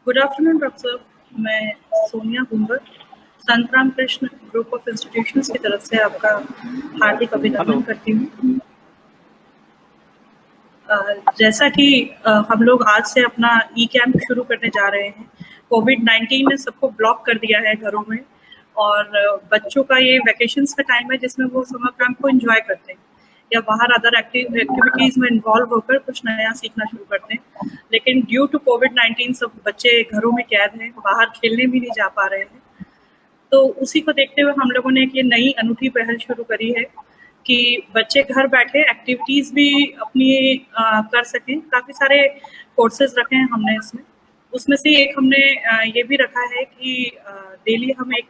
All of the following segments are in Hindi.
Good afternoon doctor. मैं सोनिया गुंबर, संत रामकृष्ण ग्रुप ऑफ इंस्टीट्यूशंस की तरफ से आपका हार्दिक अभिनंदन करती हूँ। जैसा कि हम लोग आज से अपना ई कैंप शुरू करने जा रहे हैं। कोविड-19 ने सबको ब्लॉक कर दिया है घरों में, और बच्चों का ये वैकेशंस का टाइम है जिसमें वो समर कैंप को एंजॉय करते हैं या बाहर अदर एक्टिविटीज़ में इन्वॉल्व होकर कुछ नया सीखना शुरू करते हैं। लेकिन ड्यू टू कोविड-19 सब बच्चे घरों में कैद हैं, बाहर खेलने भी नहीं जा पा रहे हैं। तो उसी को देखते हुए हम लोगों ने एक ये नई अनूठी पहल शुरू करी है कि बच्चे घर बैठे एक्टिविटीज़ भी अपनी कर सकें। काफ़ी सारे कोर्सेज रखे हैं हमने इसमें। उसमें से एक हमने ये भी रखा है कि डेली हम एक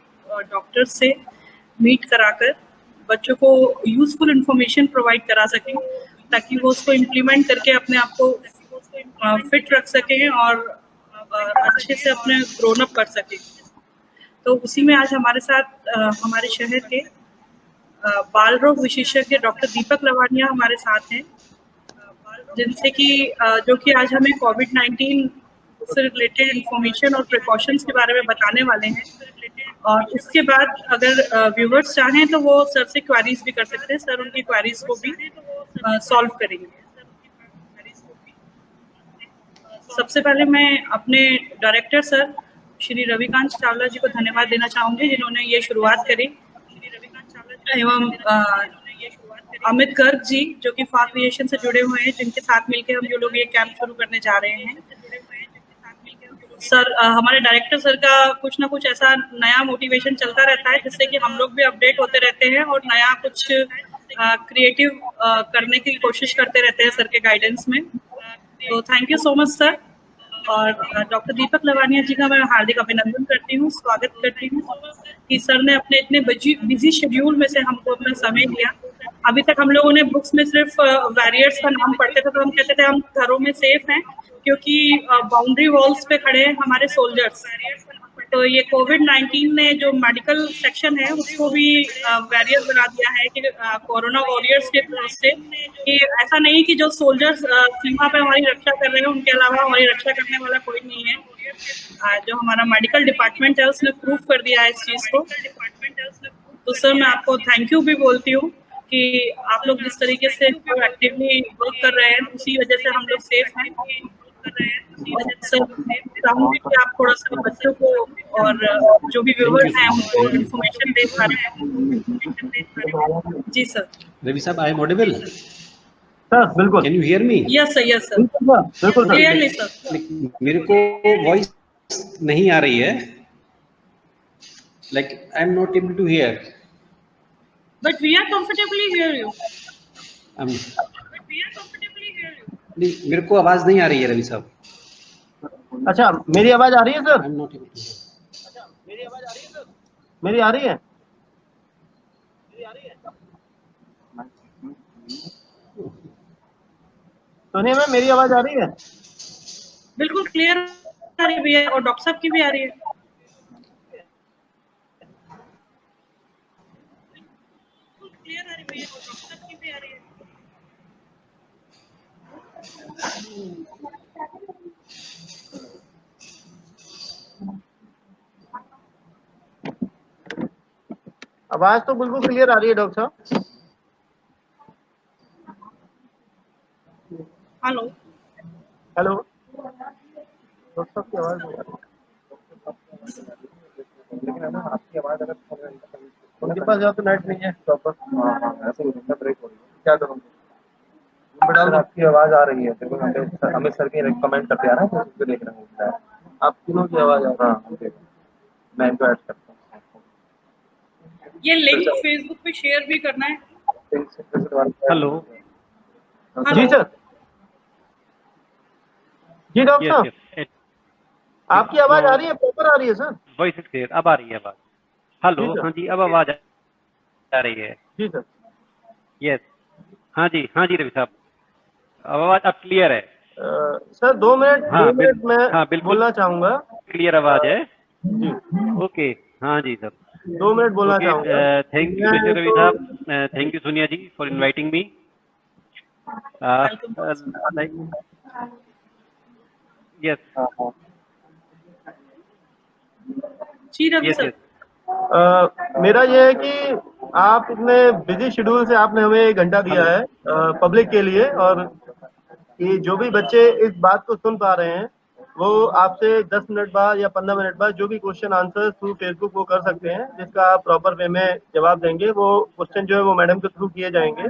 डॉक्टर से मीट कराकर बच्चों को यूज़फुल इन्फॉर्मेशन प्रोवाइड करा सकें, ताकि वो उसको इम्प्लीमेंट करके अपने आप को फिट रख सकें और अच्छे से अपने ग्रोन अप कर सकें। तो उसी में आज हमारे साथ हमारे शहर के बाल रोग विशेषज्ञ डॉक्टर दीपक लवानिया हमारे साथ हैं, जिनसे कि जो कि आज हमें कोविड-19 से रिलेटेड इन्फॉर्मेशन और प्रिकॉशंस के बारे में बताने वाले हैं। और उसके बाद अगर व्यूवर्स चाहें तो वो सर से क्वेरीज भी कर सकते हैं। सर उनकी क्वेरीज को भी सॉल्व करेंगे। सबसे पहले मैं अपने डायरेक्टर सर श्री रविकांत चावला जी को धन्यवाद देना चाहूँगी, जिन्होंने ये शुरुआत करी, एवं अमित गर्ग जी जो कि फार क्रिएशन से जुड़े हुए हैं, जिनके साथ मिलकर हम जो लोग ये कैंप शुरू करने जा रहे हैं। सर हमारे डायरेक्टर सर का कुछ ना कुछ ऐसा नया मोटिवेशन चलता रहता है जिससे कि हम लोग भी अपडेट होते रहते हैं और नया कुछ क्रिएटिव करने की कोशिश करते रहते हैं सर के गाइडेंस में। तो thank you so much sir. और डॉक्टर दीपक लवानिया जी का मैं हार्दिक अभिनंदन करती हूँ, स्वागत करती हूँ कि सर ने अपने इतने बिजी शेड्यूल में से हमको अपना समय दिया। अभी तक हम लोगों ने बुक्स में सिर्फ वॉरियर्स का नाम पढ़ते थे तो हम कहते थे हम घरों में सेफ हैं, क्योंकि बाउंड्री वॉल्स पे खड़े हैं हमारे सोल्जर्स। तो ये कोविड-19 ने जो मेडिकल सेक्शन है उसको भी वॉरियर बना दिया है कि कोरोना वॉरियर्स के तरफ से, कि ऐसा नहीं कि जो सोल्जर्स सीमा पे हमारी रक्षा कर रहे हैं उनके अलावा हमारी रक्षा करने वाला कोई नहीं है। जो हमारा मेडिकल डिपार्टमेंट है उसने प्रूफ कर दिया है इस चीज़ को। तो सर मैं आपको थैंक यू भी बोलती हूँ कि आप लोग जिस तरीके से एक्टिवली वर्क कर रहे हैं उसी वजह से हम लोग सेफ हैं। सर चाहूँगी कि आप थोड़ा सा बच्चों को और जो भी व्यूअर्स हैं उनको इन्फॉर्मेशन दे पा रहे हैं। जी सर। रवि साहब, आई एम ऑडिबल? सर बिल्कुल। Can you hear me? Yes sir, yes sir, बिल्कुल क्लियरली सर। मेरे को वॉइस नहीं आ रही है, like I am not able to hear, but we are comfortably hear you. नहीं, मेरे को आवाज नहीं आ रही है रवि साहब। अच्छा, मेरी आवाज आ रही है sir? I am not able to. मेरी आ रही है? सुनिए मैम, मेरी आवाज आ रही है? बिल्कुल क्लियर आ रही है और डॉक्टर साहब की भी आ रही है। आवाज तो बिल्कुल क्लियर आ रही है डॉक्टर साहब। हेलो हेलो डॉक्टर साहब की आवाज नहीं आ रही, लेकिन आपकी आवाज अगर उनके पास या तो नेट नहीं है प्रॉपर, ऐसे ब्रेक हो रही है, क्या करूँगा? सर आपकी आवाज आ रही है, देखो हमें सर की कमेंट करते आ रहा है, तो देख रहे हैं आप तीनों की आवाज आ रहा है। मैं इनको ऐड करता हूँ। ये लिंक फेसबुक पे शेयर भी करना है। हेलो जी सर। जी डॉक्टर साहब, आपकी आवाज आ रही है, प्रॉपर आ रही है सर? वॉइस इज क्लियर, अब आ रही है आवाज। हेलो, हाँ जी, अब आवाज आ रही है। जी सर। यस, हाँ जी रवि साहब, अब आवाज अब क्लियर है। सर 2 मिनट, हाँ, 2 मिनट मैं बिल्कुल बोलना चाहूंगा। क्लियर आवाज है जी ओके। हाँ जी सर, 2 मिनट बोलना चाहूंगा। थैंक यू मिस्टर रवि साहब, thank you Sonia ji for inviting me. Like yes, जी रवि यस सर। यस। मेरा ये है कि आप इतने बिजी शेड्यूल से आपने हमें 1 घंटा दिया है पब्लिक के लिए, और कि जो भी बच्चे इस बात को सुन पा रहे हैं वो आपसे 10 मिनट बाद या 15 मिनट बाद जो भी क्वेश्चन आंसर थ्रू फेसबुक वो कर सकते हैं, जिसका आप प्रॉपर वे में जवाब देंगे। वो क्वेश्चन जो है वो मैडम के थ्रू किए जाएंगे।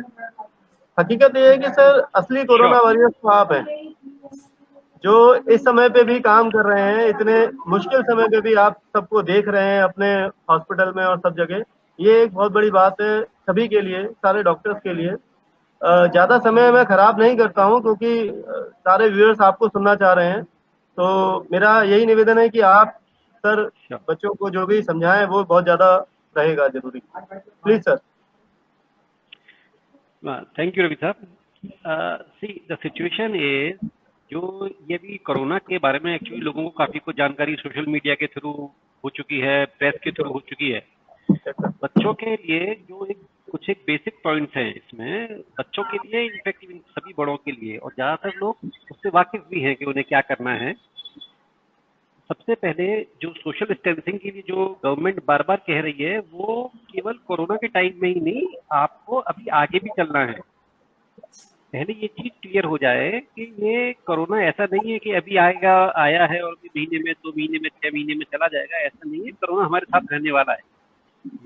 हकीकत ये है कि सर असली कोरोना श्योर। वॉरियर्स तो आप हैं, जो इस समय पे भी काम कर रहे हैं, इतने मुश्किल समय पे भी आप सबको देख रहे हैं अपने हॉस्पिटल में और सब जगह। ये एक बहुत बड़ी बात है सभी के लिए, सारे डॉक्टर्स के लिए। ज़्यादा समय मैं खराब नहीं करता हूँ क्योंकि सारे व्यूअर्स आपको सुनना चाह रहे हैं। तो मेरा यही निवेदन है कि आप सर श्योर। बच्चों को जो भी समझाएं वो बहुत ज़्यादा रहेगा जरूरी। Please sir. Thank you Ravi साहब। सी द सिचुएशन इज, जो ये भी कोरोना के बारे में एक्चुअली लोगों को काफी कुछ जानकारी सोशल मीडिया के थ्रू हो चुकी है, प्रेस के थ्रू हो चुकी है। बच्चों के लिए जो कुछ एक बेसिक पॉइंट्स हैं इसमें, बच्चों के लिए इनफैक्ट सभी बड़ों के लिए, और ज्यादातर लोग उससे वाकिफ भी हैं कि उन्हें क्या करना है। सबसे पहले जो सोशल डिस्टेंसिंग के लिए जो गवर्नमेंट बार बार कह रही है, वो केवल कोरोना के टाइम में ही नहीं, आपको अभी आगे भी चलना है। पहले ये चीज क्लियर हो जाए कि ये कोरोना ऐसा नहीं है कि अभी आया है और अभी महीने में, 2 महीने में, 6 महीने में चला जाएगा। ऐसा नहीं है, कोरोना हमारे साथ रहने वाला है।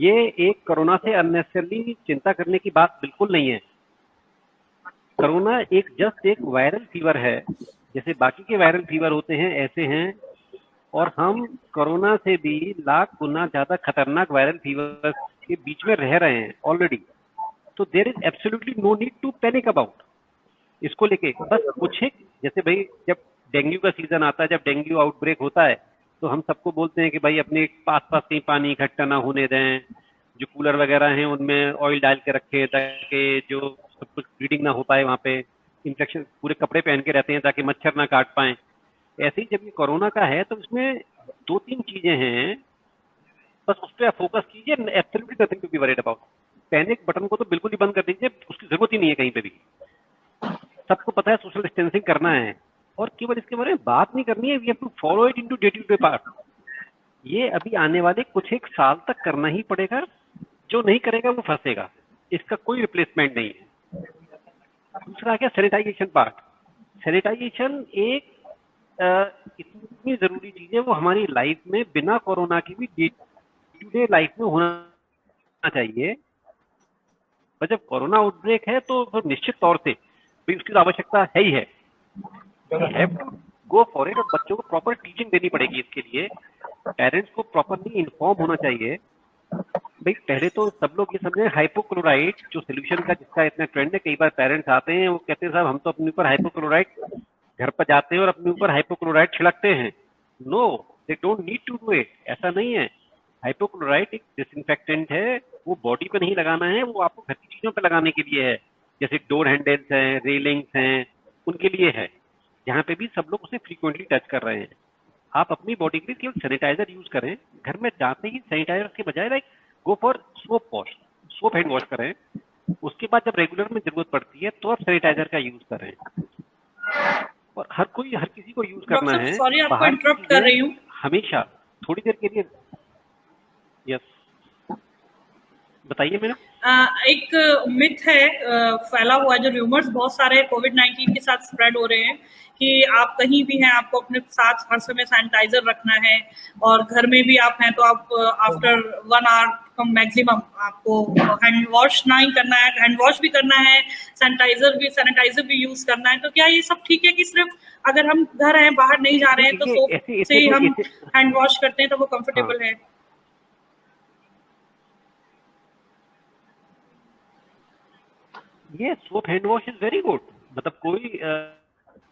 ये एक कोरोना से अननेसेसरली चिंता करने की बात बिल्कुल नहीं है। कोरोना जस्ट एक वायरल फीवर है, जैसे बाकी के वायरल फीवर होते हैं ऐसे हैं, और हम कोरोना से भी लाख गुना ज्यादा खतरनाक वायरल फीवर के बीच में रह रहे हैं ऑलरेडी। तो there is absolutely no need to panic about इसको लेके। बस कुछ एक, जैसे भाई जब डेंगू का सीजन आता है, जब डेंगू आउटब्रेक होता है, तो हम सबको बोलते हैं कि भाई अपने पास पास कहीं पानी इकट्ठा ना होने दें, जो कूलर वगैरह हैं उनमें ऑयल डाल के रखें ताकि जो सब कुछ ब्लीडिंग ना हो पाए, वहाँ पे इन्फेक्शन, पूरे कपड़े पहन के रहते हैं ताकि मच्छर ना काट पाए। ऐसे ही जब ये कोरोना का है तो इसमें 2-3 चीजें हैं, बस उस पर फोकस कीजिए। Absolutely nothing to be worried about. Panic button को तो बिल्कुल ही बंद कर दीजिए, उसकी जरूरत ही नहीं है कहीं पे भी। सबको पता है सोशल डिस्टेंसिंग करना है, और केवल इसके बारे में बात नहीं करनी है, we have to follow it into day to day part. ये अभी आने वाले कुछ एक साल तक करना ही पड़ेगा। जो नहीं करेगा वो फंसेगा, इसका कोई रिप्लेसमेंट नहीं है। दूसरा क्या, सैनिटाइजेशन पार्ट। सैनिटाइजेशन एक इतनी जरूरी चीज है, वो हमारी लाइफ में बिना कोरोना की भी डे टू डे लाइफ में होना चाहिए। पर जब कोरोना आउटब्रेक है तो निश्चित तौर से भी उसकी तो आवश्यकता है ही है। Have to go for it, और बच्चों को प्रॉपर टीचिंग देनी पड़ेगी इसके लिए। पेरेंट्स को प्रॉपरली इन्फॉर्म होना चाहिए। भाई पहले तो सब लोग ये समझे हाइपोक्लोराइड जो सोल्यूशन का जिसका इतना ट्रेंड है, कई बार पेरेंट्स आते हैं वो कहते हैं साहब हम तो अपने ऊपर हाइपोक्लोराइड, घर पर जाते हैं और अपने ऊपर हाइपोक्लोराइड छिड़कते हैं। No, they don't need to do it. ऐसा नहीं है। हाइपोक्लोराइड एक डिसइंफेक्टेंट है, वो बॉडी पे नहीं लगाना है, वो आपको घर की चीजों पे लगाने के लिए है, जैसे डोर हैंडल्स हैं, रेलिंग्स हैं, उनके लिए है, जहाँ पे भी सब लोग उसे फ्रीक्वेंटली टच कर रहे हैं। आप अपनी बॉडी के लिए केवल सैनिटाइजर यूज करें। घर में जाते ही सैनिटाइजर के बजाय like go for soap wash, soap hand wash करें। उसके बाद जब रेगुलर में जरूरत पड़ती है तो आप सैनिटाइजर का यूज करें। और हर किसी को यूज करना डॉक्टर है। सॉरी आपको बाहर की इंटरप्ट कर चीजें रही हूँ। हमेशा थोड़ी देर के लिए। यस, बताइए मैडम। एक मिथ है फैला हुआ, जो र्यूमर्स बहुत सारे कोविड-19 के साथ स्प्रेड हो रहे हैं कि आप कहीं भी हैं आपको अपने साथ हर समय सैनिटाइजर रखना है, और घर में भी आप हैं तो आप आफ्टर 1 आवर कम मैक्सिमम आपको हैंड वॉश ना ही करना है, हैंड वॉश भी करना है, सैनिटाइजर भी यूज करना है। तो क्या ये सब ठीक है कि सिर्फ अगर हम घर हैं, बाहर नहीं जा रहे हैं तो सोप से हम हैंड वॉश करते हैं तो वो कंफर्टेबल है? ये soap hand wash is very good. मतलब कोई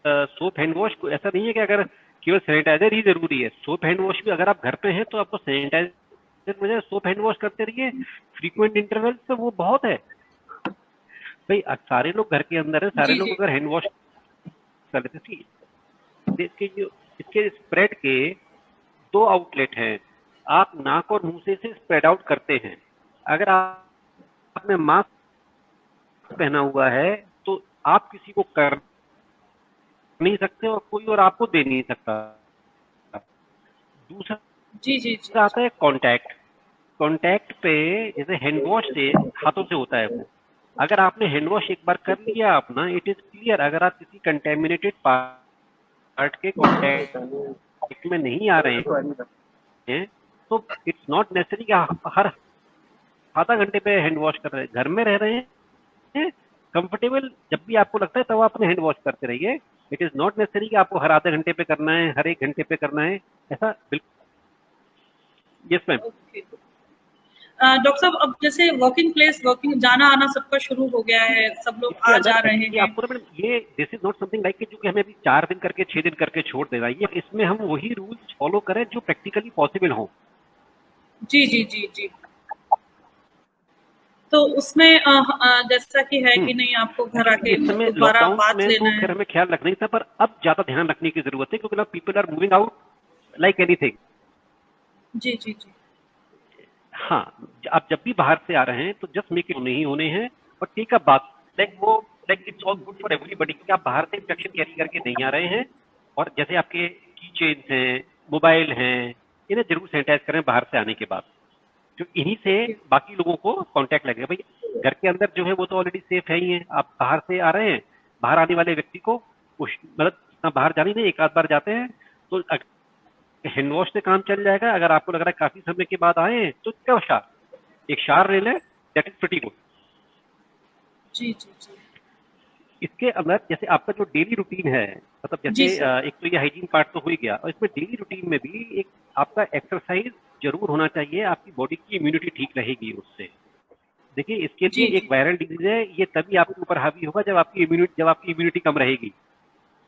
सोप हैंड वॉश ऐसा नहीं है कि अगर केवल सैनिटाइजर ही जरूरी है। सोप हैंड वॉश भी अगर आप घर पे हैं तो आपको सैनिटाइजर बजाय सोप हैंड वॉश करते रहिए फ्रीक्वेंट इंटरवल से, वो बहुत है। भाई सारे लोग घर के अंदर है, सारे लोग अगर हैंड वॉश कर लेते, इसके स्प्रेड के 2 आउटलेट हैं। आप नाक और मुंह से स्प्रेड आउट करते हैं। अगर आपने मास्क पहना हुआ है तो आप किसी को कर नहीं सकते और कोई और आपको दे नहीं सकता। दूसरा जी जी जी। फिर आता है कांटेक्ट। कांटेक्ट पे जैसे हैंड वॉश से हाथों से होता है वो, अगर आपने हैंड वॉश एक बार कर लिया अपना, इट इज क्लियर, अगर आप किसी कंटेमिनेटेड पार्ट के कांटेक्ट में नहीं आ रहे हैं तो इट्स नॉट नेसेसरी कि हर आधा घंटे पे हैंड वॉश कर रहे हैं। घर में रह रहे हैं कंफर्टेबल, जब भी आपको लगता है तब आप अपने हैंड वॉश करते रहिए। इट इज नॉट नेसेसरी कि आपको हर आधे घंटे पे करना है, हर 1 घंटे पे करना है, ऐसा बिल्कुल। Yes ma'am. ओके। डॉक्टर साहब, अब जैसे वर्किंग प्लेस, वर्किंग जाना आना सबका शुरू हो गया है, सब लोग इसके आ अंदर जा रहे एक्चुअली हैं। आपको ना मैडम, ये this is not something like जो कि हमें अभी 4 दिन करके 6 दिन करके छोड़ देना, ये इसमें हम वही रूल्स फॉलो करें जो प्रैक्टिकली पॉसिबल हो। जी जी जी जी। तो उसमें जैसा कि है कि नहीं, आपको घर आके इस समय दोबारा लॉकडाउन बात में लेना तो है। खैर हमें ख्याल रखना ही था, पर अब ज्यादा ध्यान रखने की जरूरत है क्योंकि ना people are moving out like anything. जी जी जी। हाँ, आप जब भी बाहर से आ रहे हैं तो जस्ट मेक इट नहीं होने हैं और टेक अ बात, like it's all good for everybody, क्योंकि आप बाहर से इंफेक्शन कैरी करके नहीं आ रहे हैं। और जैसे आपके की चेन्स हैं, मोबाइल हैं, इन्हें जरूर सैनिटाइज करें बाहर से आने के बाद, जो इन्हीं से बाकी लोगों को कांटेक्ट लगेगा। भाई घर के अंदर जो है वो तो ऑलरेडी सेफ है ही है, आप बाहर से आ रहे हैं, बाहर आने वाले व्यक्ति को मतलब इतना बाहर जाने नहीं, एक आध बार जाते हैं तो हैंड वॉश से काम चल जाएगा। अगर आपको लग रहा है काफी समय के बाद आए हैं तो क्या शार, एक शार ले लें, दैट इज प्रीटी गुड। जी जी जी। इसके अंदर जैसे आपका जो डेली रूटीन है, मतलब जी जैसे सर। एक तो ये हाइजीन पार्ट तो हो ही गया, और इसमें डेली रूटीन में भी एक आपका एक्सरसाइज जरूर होना चाहिए, आपकी बॉडी की इम्यूनिटी ठीक रहेगी उससे। देखिए इसके लिए जी एक जी वायरल डिजीज है, ये तभी आपके ऊपर हावी होगा जब आपकी इम्यूनिटी कम रहेगी।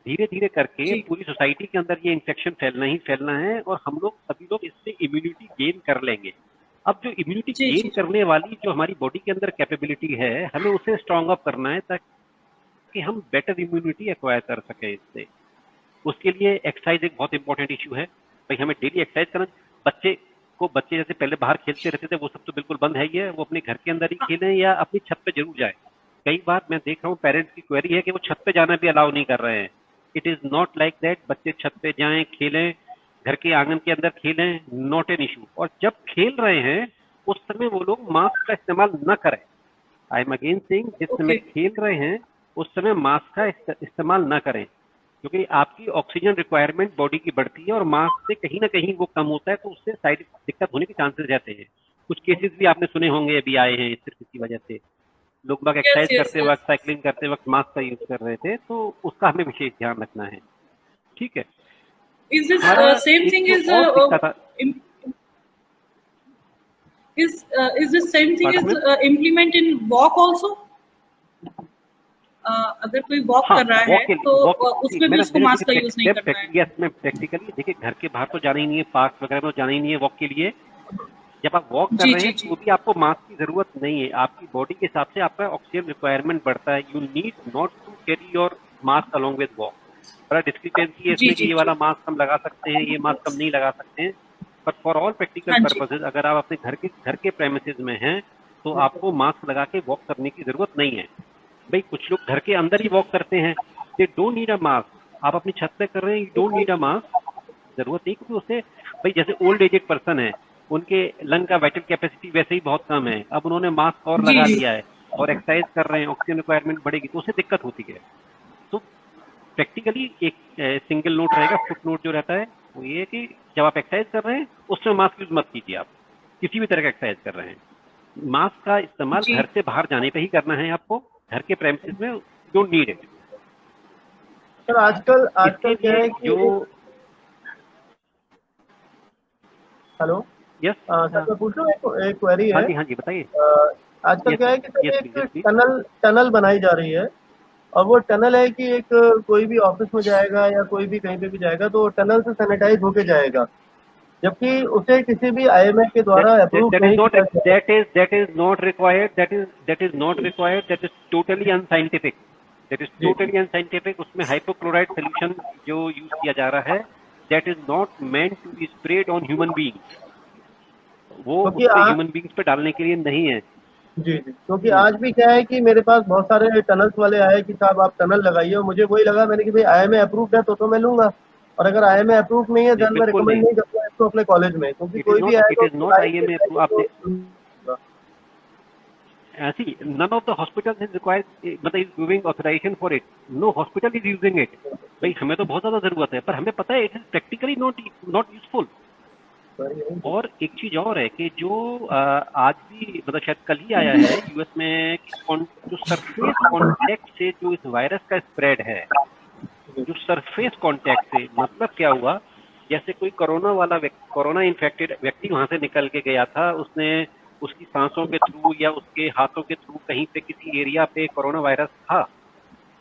धीरे धीरे करके जी पूरी सोसाइटी के अंदर ये इन्फेक्शन फैलना ही फैलना है और हम लोग सभी लोग इससे इम्यूनिटी गेन कर लेंगे। अब जो इम्यूनिटी जी गेन जी करने वाली जो हमारी बॉडी के अंदर कैपेबिलिटी है, हमें उसे स्ट्रॉन्ग अप करना है ताकि हम बेटर इम्यूनिटी एक्वायर कर सके इससे। उसके लिए एक्सरसाइज एक बहुत इंपॉर्टेंट इशू है। भाई हमें डेली एक्सरसाइज करना। बच्चे जैसे पहले बाहर खेलते रहते थे वो सब तो बिल्कुल बंद है ही है, वो अपने घर के अंदर ही खेलें या अपनी छत पे जरूर जाए। कई बार मैं देख रहा हूँ पेरेंट्स की क्वेरी है कि वो छत पे जाना भी अलाउ नहीं कर रहे हैं। It is not like that, बच्चे छत पे जाएं, खेलें, घर के आंगन के अंदर खेलें, नॉट एन इशू। और जब खेल रहे हैं उस समय वो लोग मास्क का इस्तेमाल न करें। आई एम अगेन सेइंग, जिस समय ओके। खेल रहे हैं उस समय मास्क का इस्तेमाल न करें, क्योंकि आपकी ऑक्सीजन रिक्वायरमेंट बॉडी की बढ़ती है और मास्क से कहीं ना कहीं वो कम होता है, तो उससे साइड दिक्कत होने के चांसेस रहते हैं। कुछ केसेस भी आपने सुने होंगे अभी आए हैं सिर्फ इसी वजह से, लोग बाग यस एक्सरसाइज यस करते यस। वक्त, साइकिलिंग करते वक्त मास्क का यूज कर रहे थे, तो उसका हमें विशेष ध्यान रखना है। ठीक है। इज दिस हमारा सेम एक थिंग जो इज और दिक्कत था, is this same thing pardon is ma'am? implement in walk also? अगर कोई वॉक हाँ, कर रहा है तो उसमें भी उसको मास्क का यूज नहीं करना है। यस मैं प्रैक्टिकली देखिए, घर के बाहर तो जाना ही नहीं है, पार्क वगैरह में जाना ही नहीं है वॉक के लिए। जब आप वॉक कर जी रहे जी हैं जी तो भी आपको मास्क की जरूरत नहीं है, आपकी बॉडी के हिसाब से आपका ऑक्सीजन रिक्वायरमेंट बढ़ता है। You need not to carry your mask along with walk. बड़ा डिस्क्रिपेंसी है जी इसमें कि जी ये जी। वाला मास्क हम लगा सकते हैं, ये मास्क हम नहीं लगा सकते हैं। बट फॉर ऑल प्रैक्टिकल हाँ जी। पर्पसेज अगर आप अपने घर के प्रेमिसेस में हैं तो आपको मास्क लगा के वॉक करने की जरूरत नहीं है। भाई कुछ लोग घर के अंदर ही वॉक करते हैं, दे डोंट नीड अ मास्क। आप अपनी छत पे कर रहे हैं, you don't need a mask, जरूरत नहीं, क्योंकि उससे भाई जैसे ओल्ड एजेड पर्सन है, उनके लंग का वाइटल कैपेसिटी वैसे ही बहुत कम है, अब उन्होंने मास्क और जी लगा जी लिया है और एक्सरसाइज कर रहे हैं, ऑक्सीजन रिक्वायरमेंट बढ़ेगी तो उससे दिक्कत होती है। तो प्रैक्टिकली एक सिंगल नोट रहेगा, फुट नोट जो रहता है वो ये है कि जब आप एक्सरसाइज कर रहे हैं उस समय मास्क यूज मत कीजिए। आप किसी भी तरह का एक्सरसाइज कर रहे हैं, मास्क का इस्तेमाल जी। घर से बाहर जाने पे ही करना है आपको, घर के प्रेमिसेस में डोंट नीड इट। सर आजकल इसके आजकल क्या लिए है कि जो हेलो यस, सर मैं पूछ रहा हूँ, एक क्वेरी है। हाँ जी बताइए। आजकल यस क्या है कि सर यस एक please, yes please. Tunnel tunnel बनाई जा रही है, और वो टनल है कि एक कोई भी ऑफिस में जाएगा या कोई भी कहीं पे भी जाएगा तो टनल से सैनिटाइज होके जाएगा, जबकि उसे किसी भी आईएमए के द्वारा अप्रूव नहीं किया गया। that is not required, that is not required, that is totally unscientific, जी उसमें हाइपोक्लोराइड सोल्यूशन जो यूज किया जा रहा है, that is not meant to be sprayed on human beings, वो क्योंकि उससे ह्यूमन बींग्स पे डालने के लिए नहीं है। जी क्योंकि आज भी क्या है कि मेरे पास बहुत सारे टनल्स वाले आए कि साहब आप टनल लगाइए, और मुझे वही लगा, मैंने कि भाई आईएमए अप्रूव्ड है तो मैं लूंगा, और अगर आईएमए अप्रूव नहीं है जी देन मैं बिल्कुल रिकमेंड नहीं, नहीं करूंगा तो अपने कॉलेज में, क्योंकि कोई भी आएगा, इट इज नॉट IMA तो आप see, none of the hospitals is required, मतलब is giving authorization for it. No hospital is using it. भाई हमें तो बहुत ज्यादा जरूरत है, पर हमें पता है it is practically not useful. और एक चीज और है कि जो आज भी मतलब शायद कल ही आया है यूएस में, जो सरफेस कांटेक्ट से जो इस वायरस का स्प्रेड है, जो सरफेस कांटेक्ट से मतलब क्या हुआ, जैसे कोई कोरोना इन्फेक्टेड व्यक्ति वहां से निकल के गया था, उसने उसकी सांसों के थ्रू या उसके हाथों के थ्रू कहीं पे किसी एरिया पे कोरोना वायरस था,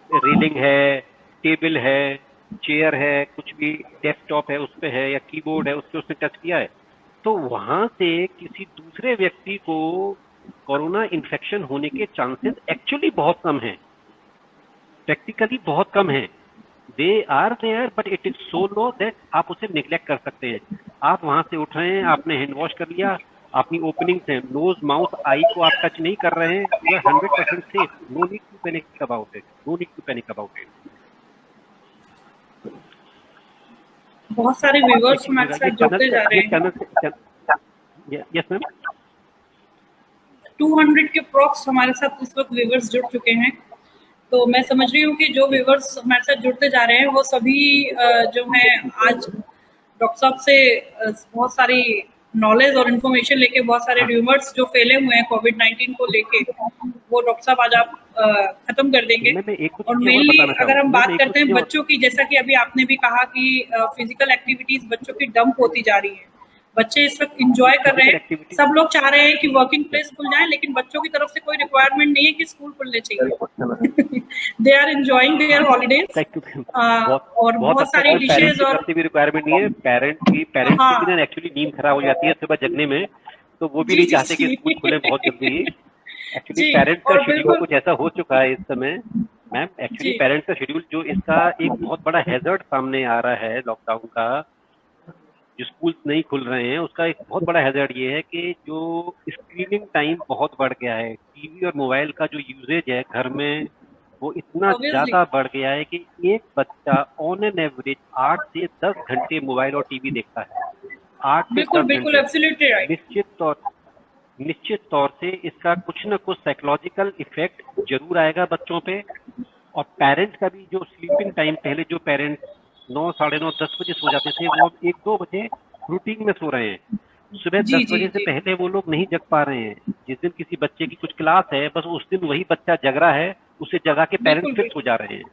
रेलिंग है, टेबल है, चेयर है, कुछ भी डेस्कटॉप है उस पे है, या कीबोर्ड है उस पे उसने टच किया है, तो वहां से किसी दूसरे व्यक्ति को कोरोना इन्फेक्शन होने के चांसेस एक्चुअली बहुत कम हैं, प्रैक्टिकली बहुत कम हैं. They are there but it is so low that आप उसे निग्लेक्ट कर सकते हैं. आप वहां से उठ रहे हैं, आपने हैंड वॉश कर लिया, अपनी ओपनिंग से नोज माउथ आई को आप टच नहीं कर रहे हैं, you are 100% safe. No need to panic about it, no need to panic about it. बहुत सारे व्यूअर्स हमारे साथ जुड़ते जा रहे हैं. यस मैम, 200 के अप्रॉक्स हमारे साथ इस वक्त व्यूअर्स जुड़ चुके हैं. तो मैं समझ रही हूँ कि जो व्यूअर्स हमारे साथ जुड़ते जा रहे हैं वो सभी जो है आज डॉक्टर साहब से बहुत सारी नॉलेज और इन्फॉर्मेशन लेके, बहुत सारे र्यूमर्स जो फैले हुए हैं कोविड-19 को लेके, वो डॉक्टर साहब आज आप खत्म कर देंगे. और मेनली अगर हम बात करते हैं बच्चों की, जैसा कि अभी आपने भी कहा कि फिजिकल एक्टिविटीज बच्चों की डंप होती जा रही है, बच्चे इस वक्त एंजॉय कर रहे हैं. सब लोग चाह रहे हैं कि वर्किंग प्लेस खुल जाए, लेकिन बच्चों की तरफ से कोई रिक्वायरमेंट नहीं है कि स्कूल खुलने चाहिए. They are enjoying their holidays और बहुत सारी डिशेज और भी रिक्वायरमेंट नहीं है. पेरेंट्स की भी एक्चुअली नींद खराब हो जाती है सुबह जगने में, तो वो भी नहीं चाहते कि स्कूल खुले बहुत जल्दी. एक्चुअली पेरेंट्स का शेड्यूल कुछ ऐसा हो चुका है इस समय मैम. एक्चुअली पेरेंट्स का शेड्यूल जो इसका एक बहुत बड़ा हैजर्ड सामने आ रहा है लॉकडाउन का, जो स्कूल्स नहीं खुल रहे हैं, उसका एक बहुत बड़ा हैजर्ड ये है कि जो स्क्रीनिंग टाइम बहुत बढ़ गया है. टीवी और मोबाइल का जो यूजेज है घर में वो इतना ज्यादा बढ़ गया है कि एक बच्चा ऑन एन एवरेज 8 से 10 घंटे मोबाइल और टीवी देखता है. 8 से 10 घंटे. निश्चित तौर से इसका कुछ न कुछ साइकोलॉजिकल इफेक्ट जरूर आएगा बच्चों पे. और पेरेंट्स का भी जो स्लीपिंग टाइम, पहले जो पेरेंट्स 9, 9:30, 10 बजे सो जाते थे, वो अब 1-2 बजे रूटीन में सो रहे हैं. सुबह 10 बजे से पहले वो लोग नहीं जग पा रहे हैं. जिस दिन किसी बच्चे की कुछ क्लास है, बस उस दिन वही बच्चा जग रहा है, उसे जगा के पेरेंट्स फिर सो जा रहे हैं.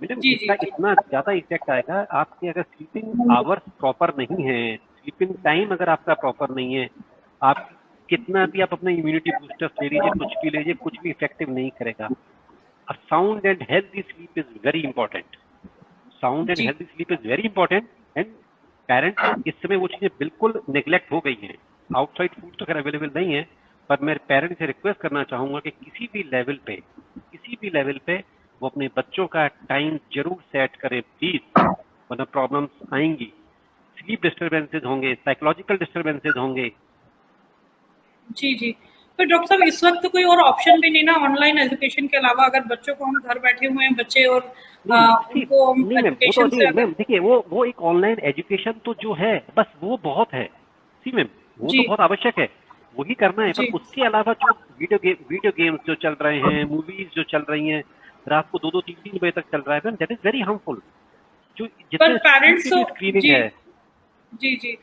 मैडम इसका इतना ज्यादा इफेक्ट आएगा. आपके अगर स्लीपिंग आवर्स प्रॉपर नहीं है, स्लीपिंग टाइम अगर आपका प्रॉपर नहीं है, आप कितना भी आप अपना इम्यूनिटी बूस्टर्स ले लीजिए, कुछ भी लीजिए, कुछ भी इफेक्टिव नहीं करेगा. A sound and healthy sleep is very important. Sound and healthy sleep is very important. And parents इस समय वो चीजें बिल्कुल नेग्लेक्ट हो गई हैं. आउटसाइड फूड तो खैर अवेलेबल नहीं है, पर मैं पेरेंट्स से रिक्वेस्ट करना चाहूंगा कि किसी भी लेवल पे वो अपने बच्चों का टाइम जरूर सेट करें प्लीज, वरना प्रॉब्लम्स आएंगी. स्लीप डिस्टर्बेंसेज होंगे, साइकोलॉजिकल डिस्टर्बेंसेज होंगे. जी. तो डॉक्टर साहब इस वक्त कोई और ऑप्शन भी नहीं ना ऑनलाइन एजुकेशन के अलावा? अगर बच्चों को हम घर बैठे हुए हैं बच्चे और उनको हम एजुकेशन से, मैम देखिए वो एक ऑनलाइन एजुकेशन तो जो है बस वो बहुत है. सी मैम वो तो बहुत आवश्यक है, वही करना है. पर उसके अलावा जो वीडियो गेम्स जो चल रहे हैं, मूवीज जो चल रही हैं, रात को 2-2, 3-3 बजे तक चल रहा है, दैट इज वेरी हार्मफुल. जो जितने पेरेंट्स स्क्रीनिंग है जी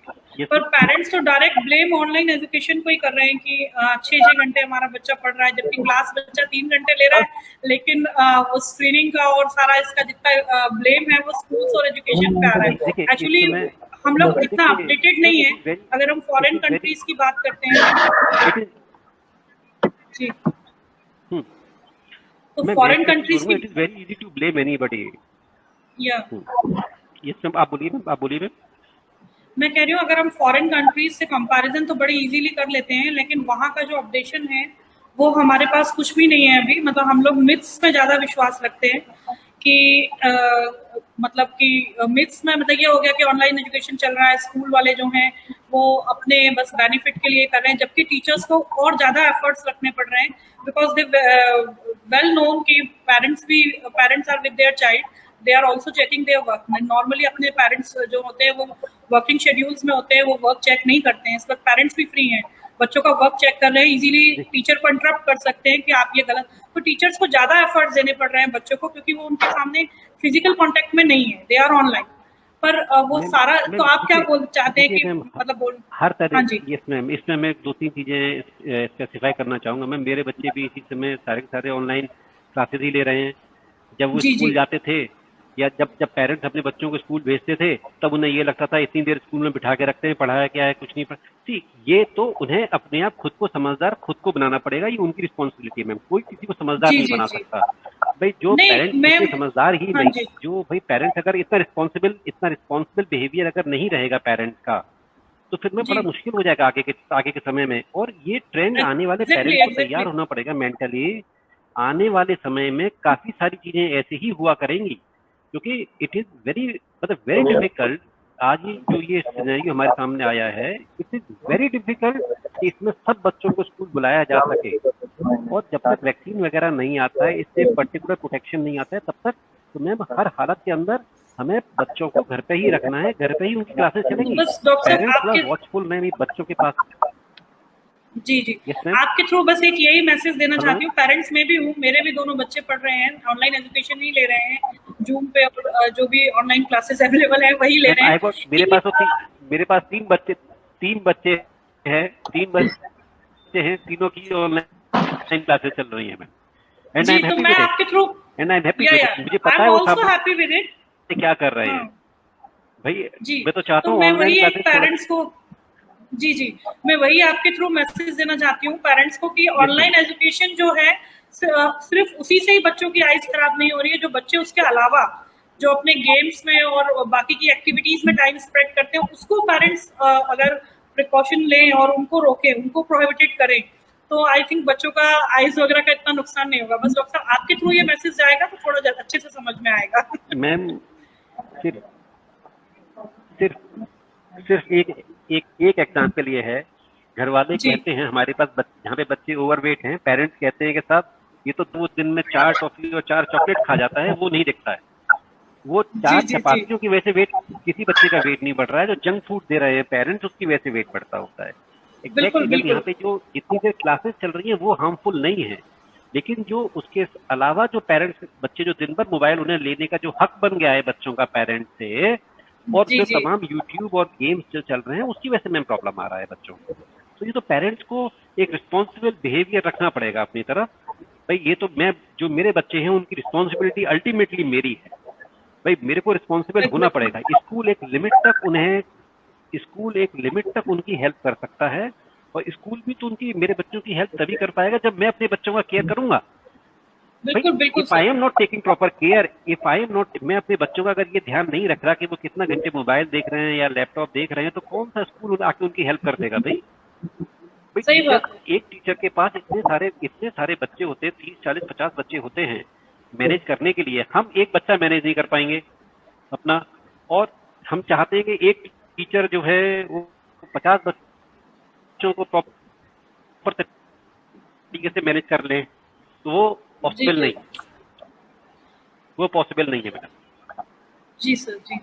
पर पेरेंट्स तो डायरेक्ट ब्लेम ऑनलाइन एजुकेशन को ही कर रहे हैं कि 6-6 घंटे हमारा बच्चा पढ़ रहा है, जबकि क्लास बच्चा 3 घंटे ले रहा है, लेकिन वो स्क्रीनिंग का और सारा इसका जितना ब्लेम है वो स्कूल्स और एजुकेशन पे आ रहा है. एक्चुअली हम लोग इतना अपडेटेड नहीं है. अगर हम फॉरेन कंट्रीज की बात करते हैं जी, तो फॉरेन कंट्रीज की, it is very easy to blame anybody. Yes ma'am, आप बोलिए. मैं कह रही हूँ अगर हम फॉरेन कंट्रीज से कंपैरिजन तो बड़ी इजीली कर लेते हैं, लेकिन वहाँ का जो अपडेशन है वो हमारे पास कुछ भी नहीं है अभी. मतलब हम लोग मिथ्स में ज्यादा विश्वास रखते हैं कि मिथ्स में मतलब ये हो गया कि ऑनलाइन एजुकेशन चल रहा है, स्कूल वाले जो हैं वो अपने बस बेनिफिट के लिए कर रहे हैं, जबकि टीचर्स को और ज्यादा एफर्ट्स रखने पड़ रहे हैं, बिकॉज दे वेल नोन कि parents are with their child. They are also checking their work. Normally अपने पेरेंट्स जो होते हैं वो वर्किंग शेड्यूल्स में होते हैं, वो वर्क चेक नहीं करते हैं। इस वक्त पेरेंट्स भी फ्री हैं, बच्चों का वर्क चेक कर रहे हैं, इजीली टीचर को इंटरप्ट कर सकते हैं कि आप ये गलत। तो टीचर्स को ज्यादा एफर्ट्स देने पड़ रहे हैं बच्चों को, क्योंकि वो उनके सामने फिजिकल कांटेक्ट में नहीं है, दे आर ऑनलाइन। पर वो सारा तो आप क्या बोल चाहते हैं कि मतलब बोल हर तरह। हाँ जी यस मैम, इसमें मैं 2-3 चीजें स्पेसिफाई करना चाहूंगा मैम। मेरे बच्चे भी इसी समय सारे के सारे ऑनलाइन क्लासेस ही ले रहे हैं। जब वो जी स्कूल जी जाते थे या जब पेरेंट्स अपने बच्चों को स्कूल भेजते थे, तब उन्हें ये लगता था इतनी देर स्कूल में बिठा के रखते हैं, पढ़ाया क्या है, कुछ नहीं सी। ये तो उन्हें अपने आप खुद को समझदार खुद को बनाना पड़ेगा, ये उनकी रिस्पॉन्सिबिलिटी है मैम। कोई किसी को समझदार जी नहीं जी बना जी सकता भाई। जो नहीं पेरेंट्स मैं इतने समझदार ही हाँ नहीं, जी जो भाई पेरेंट्स अगर इतना रिस्पॉन्सिबल बिहेवियर अगर नहीं रहेगा पेरेंट्स का, तो फिर में बड़ा जी मुश्किल हो जाएगा आगे के समय में। और ये ट्रेंड आने वाले एग्जैक्टली पेरेंट्स को एग्जैक्टली तैयार होना पड़ेगा मेंटली। आने वाले समय में काफी सारी चीजें ऐसे ही हुआ करेंगी, क्योंकि इट इज वेरी डिफिकल्ट। आज ये सिनेरियो हमारे सामने आया है, इट इज वेरी डिफिकल्ट कि इसमें सब बच्चों को स्कूल बुलाया जा सके। और जब तक वैक्सीन वगैरह नहीं आता है, इससे पर्टिकुलर प्रोटेक्शन नहीं आता है, तब तक तो मैम हर हालत के अंदर हमें बच्चों को घर पे ही रखना है, घर पे ही उनकी क्लासेस चलेंगी। बस डॉक्टर साहब पेरेंट्स थोड़ा आपके वॉचफुल मैम बच्चों के पास। जी जी यस मैम। आपके थ्रू बस एक यही मैसेज देना हेलो चाहती हूँ। पेरेंट्स में भी हूँ, मेरे भी दोनों बच्चे पढ़ रहे हैं, ऑनलाइन एजुकेशन ही ले रहे हैं, जूम पे और जो भी ऑनलाइन क्लासेस अवेलेबल है वही ले मैम। रहे आई हैं गॉट मेरे कि पास तो मेरे पास 3 बच्चे हैं, 3 बच्चे हैं, तीनों की ऑनलाइन क्लासेस चल रही है मैम। एंड आई जी एम तो हैप्पी मैं विद आपके through it, and I am happy या विद या इट। मुझे आई पता एम है वो ऑल्सो सामने हैप्पी विद इट। क्या कर रहे हैं हाँ भाई। जी मैं तो चाहता तो हूँ मैं ऑनलाइन वही एक क्लासेस थोड़ा। पेरेंट्स को जी जी मैं वही आपके थ्रू मैसेज देना चाहती हूँ पेरेंट्स को कि यस मैम। ऑनलाइन एजुकेशन जो है सिर्फ उसी से ही बच्चों की आइज खराब नहीं हो रही है, जो बच्चे उसके अलावा जो अपने गेम्स में और बाकी की एक्टिविटीज में टाइम स्पेंड करते हैं, उसको पेरेंट्स अगर प्रिकॉशन लें और उनको रोकें, उनको प्रोहिबिटेड करें, तो आई थिंक बच्चों का आइज वगैरह का इतना नुकसान नहीं होगा। बस डॉक्टर आपके थ्रू ये मैसेज जाएगा तो थोड़ा अच्छे से समझ में आएगा। मैम सिर्फ सिर्फ सिर्फ एक एग्जाम्पल ये है। घर वाले जी कहते हैं हमारे पास जहाँ पे बच्चे ओवरवेट हैं, पेरेंट्स कहते हैं कि साहब ये तो 2 दिन में 4 टॉफी और 4 चॉकलेट खा जाता है, वो नहीं दिखता है। वो 4 जी जी जी चपातियों की वजह से वेट, किसी बच्चे का वेट नहीं बढ़ रहा है। जो जंक फूड दे रहे हैं पेरेंट्स, उसकी वजह से वेट बढ़ता होता है। बिल्कुल एग्जैक्टली मैम। यहाँ बिल्कुल पे जो जितनी देर क्लासेस चल रही है वो हार्मफुल नहीं है, लेकिन जो उसके अलावा जो पेरेंट्स, बच्चे जो दिन भर मोबाइल उन्हें लेने का जो हक बन गया है बच्चों का पेरेंट्स से, और जी जो जी तमाम यूट्यूब और गेम्स जो चल रहे हैं, उसकी वजह से मैम प्रॉब्लम आ रहा है बच्चों को। तो ये तो पेरेंट्स को एक रिस्पॉन्सिबल बिहेवियर रखना पड़ेगा अपनी तरफ। भाई ये तो मैं, जो मेरे बच्चे हैं उनकी रिस्पॉन्सिबिलिटी अल्टीमेटली मेरी है। भाई मेरे को रिस्पॉन्सिबल होना पड़ेगा। स्कूल एक लिमिट तक उनकी हेल्प कर सकता है, और स्कूल भी तो उनकी, मेरे बच्चों की हेल्प तभी कर पाएगा जब मैं अपने बच्चों का केयर करूंगा। बिल्कुल बिल्कुल if I am not taking proper care, if I am not, मैं अपने बच्चों का अगर ये ध्यान नहीं रख रहा कि वो कितना घंटे मोबाइल देख रहे हैं या लैपटॉप देख रहे हैं, तो कौन सा स्कूल आके उनकी हेल्प कर देगा भाई। सही बात है। एक टीचर के पास इतने सारे बच्चे होते हैं, 30, 40, 50 बच्चे होते हैं मैनेज करने के लिए। हम एक बच्चा मैनेज नहीं कर पाएंगे अपना, और हम चाहते हैं कि एक टीचर जो है वो 50 बच्चों को प्रॉपर तरीके से मैनेज कर ले, तो वो पॉसिबल जी नहीं, वो पॉसिबल नहीं है मैडम। जी सर जी।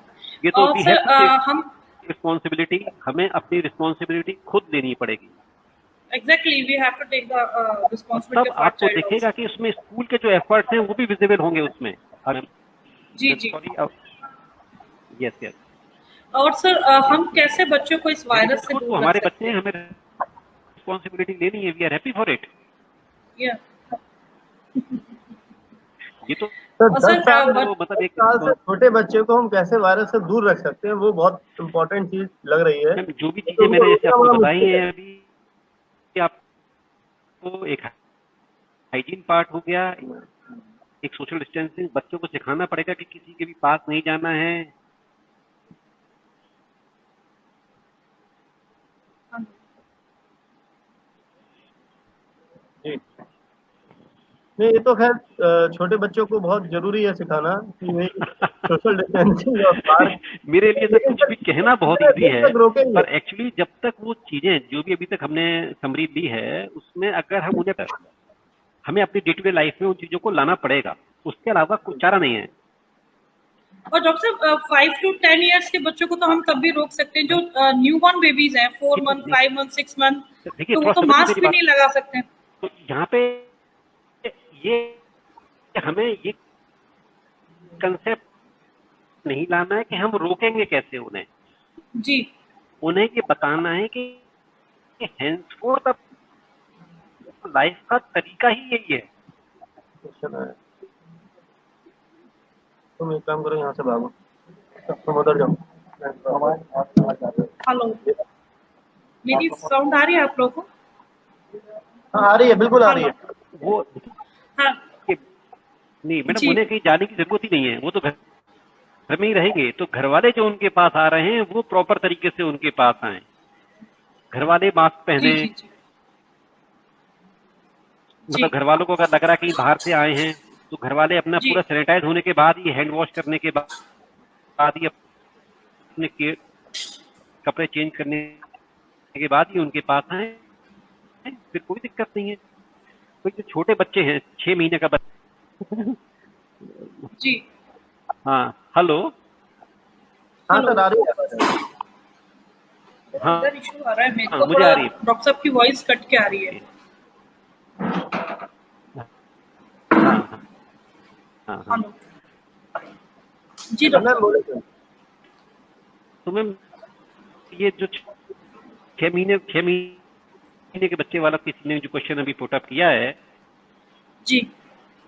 ये तो और सर हम रिस्पॉन्सिबिलिटी, हमें अपनी रिस्पॉन्सिबिलिटी खुद लेनी पड़ेगी। Exactly we have to take the तब रिस्पांसिबिलिटी फॉर आपको चाइल्ड दिखेगा कि उसमें स्कूल के जो एफर्ट्स हैं वो भी विजिबल होंगे उसमें। जी जी। Sorry, yes yes. और सर हम कैसे बच्चों को इस वायरस से खुद तो दूर हमारे रख सकते बच्चे हैं, हमें रिस्पॉन्सिबिलिटी लेनी है। We are happy for it. हैं? ये तो तो और 10 सर साल मतलब एक साल से छोटे बच्चे को हम कैसे वायरस से दूर रख सकते हैं, वो बहुत इम्पोर्टेंट चीज लग रही है। जो भी तो चीजें मैंने जैसे वो आपको बड़ा बताई मुश्किल है। हैं अभी, कि आपको एक हाइजीन पार्ट हो गया, एक सोशल डिस्टेंसिंग, बच्चों को सिखाना पड़ेगा कि किसी के भी पास नहीं जाना है। जी नहीं, ये तो खैर छोटे बच्चों को बहुत जरूरी है सिखाना कि भाई सोशल डिस्टेंसिंग और पार्क। मेरे लिए तो कुछ भी कहना बहुत इजी है, रोकेंगे पर एक्चुअली जब तक वो चीजें जो भी अभी तक हमने समरी ली है, उसमें अगर हम उन्हें, हमें अपनी डे टू डे लाइफ में उन चीजों को लाना पड़ेगा, उसके अलावा कुछ चारा नहीं है। और डॉक्टर साहब 5 to 10 इयर्स के बच्चों को तो हम तब भी रोक सकते हैं, जो न्यू बॉर्न बेबीज हैं 4 मंथ, 5 मंथ, 6 मंथ, देखिए तो वो थोड़ा तो समझिए मास्क मेरी भी बात। नहीं लगा सकते। तो यहाँ पे ये हमें ये कंसेप्ट नहीं लाना है कि हम रोकेंगे कैसे उन्हें। जी उन्हें ये बताना है कि henceforth अब लाइफ का तरीका ही यही है। चलो है। तुम एक काम करो, यहाँ से भागो, तुम उधर जाओ। हेलो, मेरी साउंड आ रही है आप लोगों को? हाँ आ रही है, बिल्कुल आ रही हेलो, है। वो हाँ नहीं मैडम, जी उन्हें कहीं जाने की जरूरत ही नहीं है, वो तो घर में ही रहेंगे। तो घर वाले जो उनके पास आ रहे हैं वो प्रॉपर तरीके से उनके पास आए, घर वाले मास्क जी पहने। जी जी मतलब जी घर वालों को अगर लग रहा है कहीं बाहर से आए हैं तो घर वाले अपना जी पूरा सैनिटाइज होने के बाद ही, हैंड वॉश करने के बाद ही, अपने कपड़े चेंज करने के बाद ही उनके पास आए, फिर कोई दिक्कत नहीं है। कोई जो छोटे बच्चे हैं, 6 महीने का बच्चा। जी। हाँ हेलो। हाँ हेलो, सर आ रही है। हाँ इधर इशू आ रहा है मेरे हाँ को मुझे थोड़ा, आ रही है। डॉक्टर साहब की वॉइस कट के आ रही है। हाँ हाँ हाँ हाँ। हेलो जी डॉक्टर मैम साहब। बोले सर। तो मैम ये जो 6 महीने के बच्चे वाला किसी ने जो क्वेश्चन अभी पुट अप किया है, जी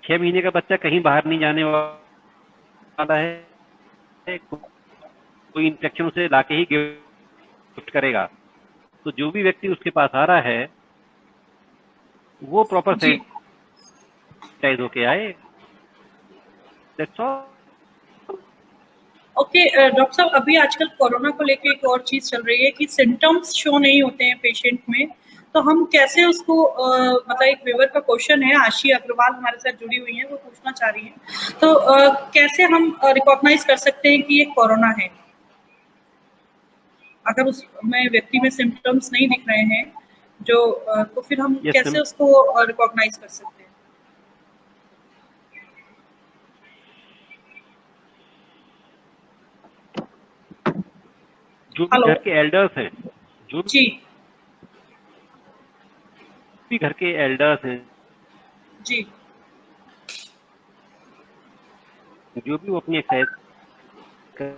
6 महीने का बच्चा कहीं बाहर नहीं जाने वाला है, कोई इन्फेक्शन से लाके ही गिफ्ट करेगा। तो जो भी व्यक्ति उसके पास आ रहा है वो प्रॉपर जी सैनिटाइज होके आए, दैट्स ऑल। ओके डॉक्टर साहब, अभी आजकल कोरोना को लेके एक और चीज चल रही है कि सिम्टम्स शो नहीं होते हैं पेशेंट में, तो हम कैसे उसको मतलब एक व्यूअर का क्वेश्चन है, आशी अग्रवाल हमारे साथ जुड़ी हुई है, वो पूछना चाह रही है, तो कैसे हम रिकॉग्नाइज कर सकते हैं कि ये कोरोना है अगर उसमें व्यक्ति में सिम्टम्स नहीं दिख रहे हैं, जो तो फिर हम यस कैसे मैम, उसको रिकॉग्नाइज कर सकते हैं? जो भी हेलो घर के एल्डर्स हैं, जो जी भी घर के एल्डर्स हैं, जी जो भी वो अपनी एक्सरसाइज कर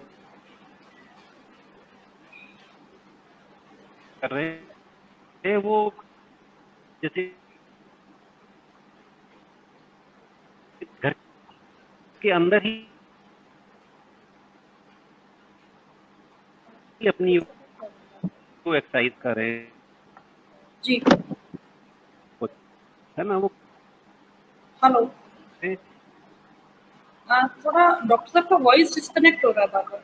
रहे हैं, वो जैसे घर के अंदर ही अपनी वो एक्सरसाइज कर रहे हैं, जी। है ना। वो हेलो थोड़ा डॉक्टर साहब का वॉइस डिस्कनेक्ट हो रहा है बार बार।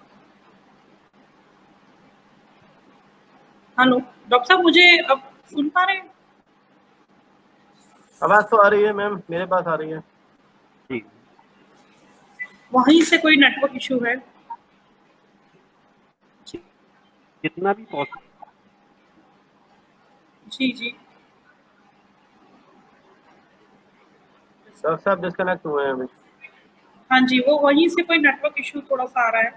हेलो डॉक्टर साहब, मुझे अब सुन पा रहे हैं? आवाज तो आ रही है मैम, मेरे पास आ रही है। जी वहीं से कोई नेटवर्क इशू है? जितना भी पॉसिबल। जी जी डॉक्टर साहब डिस्कनेक्ट हुए हैं अभी। हाँ जी, वो वहीं से कोई नेटवर्क इशू थोड़ा सा आ रहा है।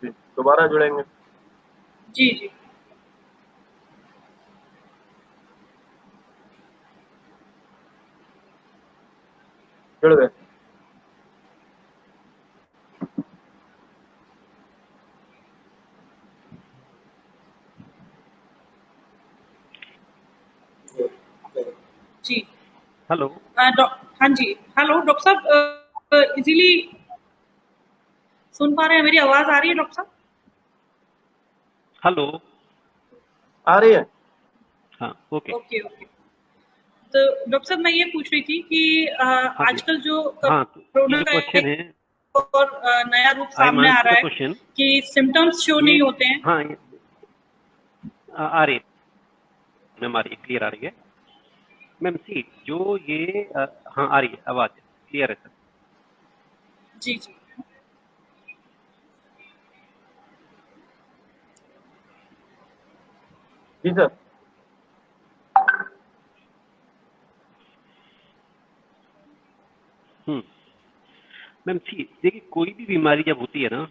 जी दोबारा जुड़ेंगे। जी जी जुड़ गए। जी हेलो हाँ जी। हेलो डॉक्टर साहब, इजीली सुन पा रहे हैं? मेरी आवाज आ रही है डॉक्टर साहब? हेलो। आ रही है। हाँ ओके। Okay okay. तो डॉक्टर साहब, मैं ये पूछ रही थी कि हाँ जी। आजकल जो हाँ तो ये कोरोना जो का क्वेश्चन है, एक और नया रूप आई एम सामने आ आंसरिंग रहा द है क्वेश्चन। कि सिम्टम्स शो ये नहीं होते हैं। हाँ आ रही है मैम, आ रही है, क्लियर आ रही है मैम। सी जो ये हाँ आ रही है, आवाज क्लियर है सर। जी जी जी सर। मैम सी देखिए, कोई भी बीमारी जब होती है ना,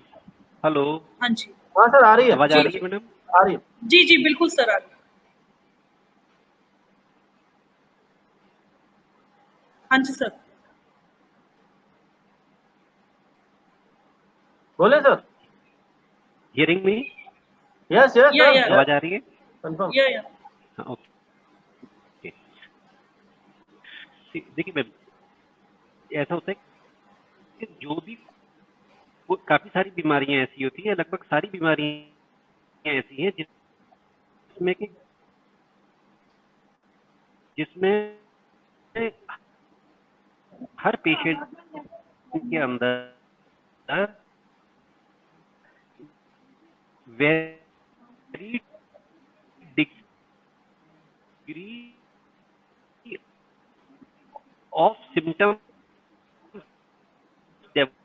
हेलो, हाँ जी हाँ सर, आ रही है, आवाज आ रही है मैडम? आ रही है। जी जी बिल्कुल सर आ रही है। हाँ जी सर। बोले सर। हियरिंग में यस यस या सर, आवाज आ रही है? कंफर्म। या हाँ, ओके। देखिए मैम, ऐसा होता है कि जो भी काफी सारी बीमारियां ऐसी होती हैं, लगभग सारी बीमारियां ऐसी हैं जिसमें कि जिसमें हर पेशेंट के अंदर very degree of symptom develop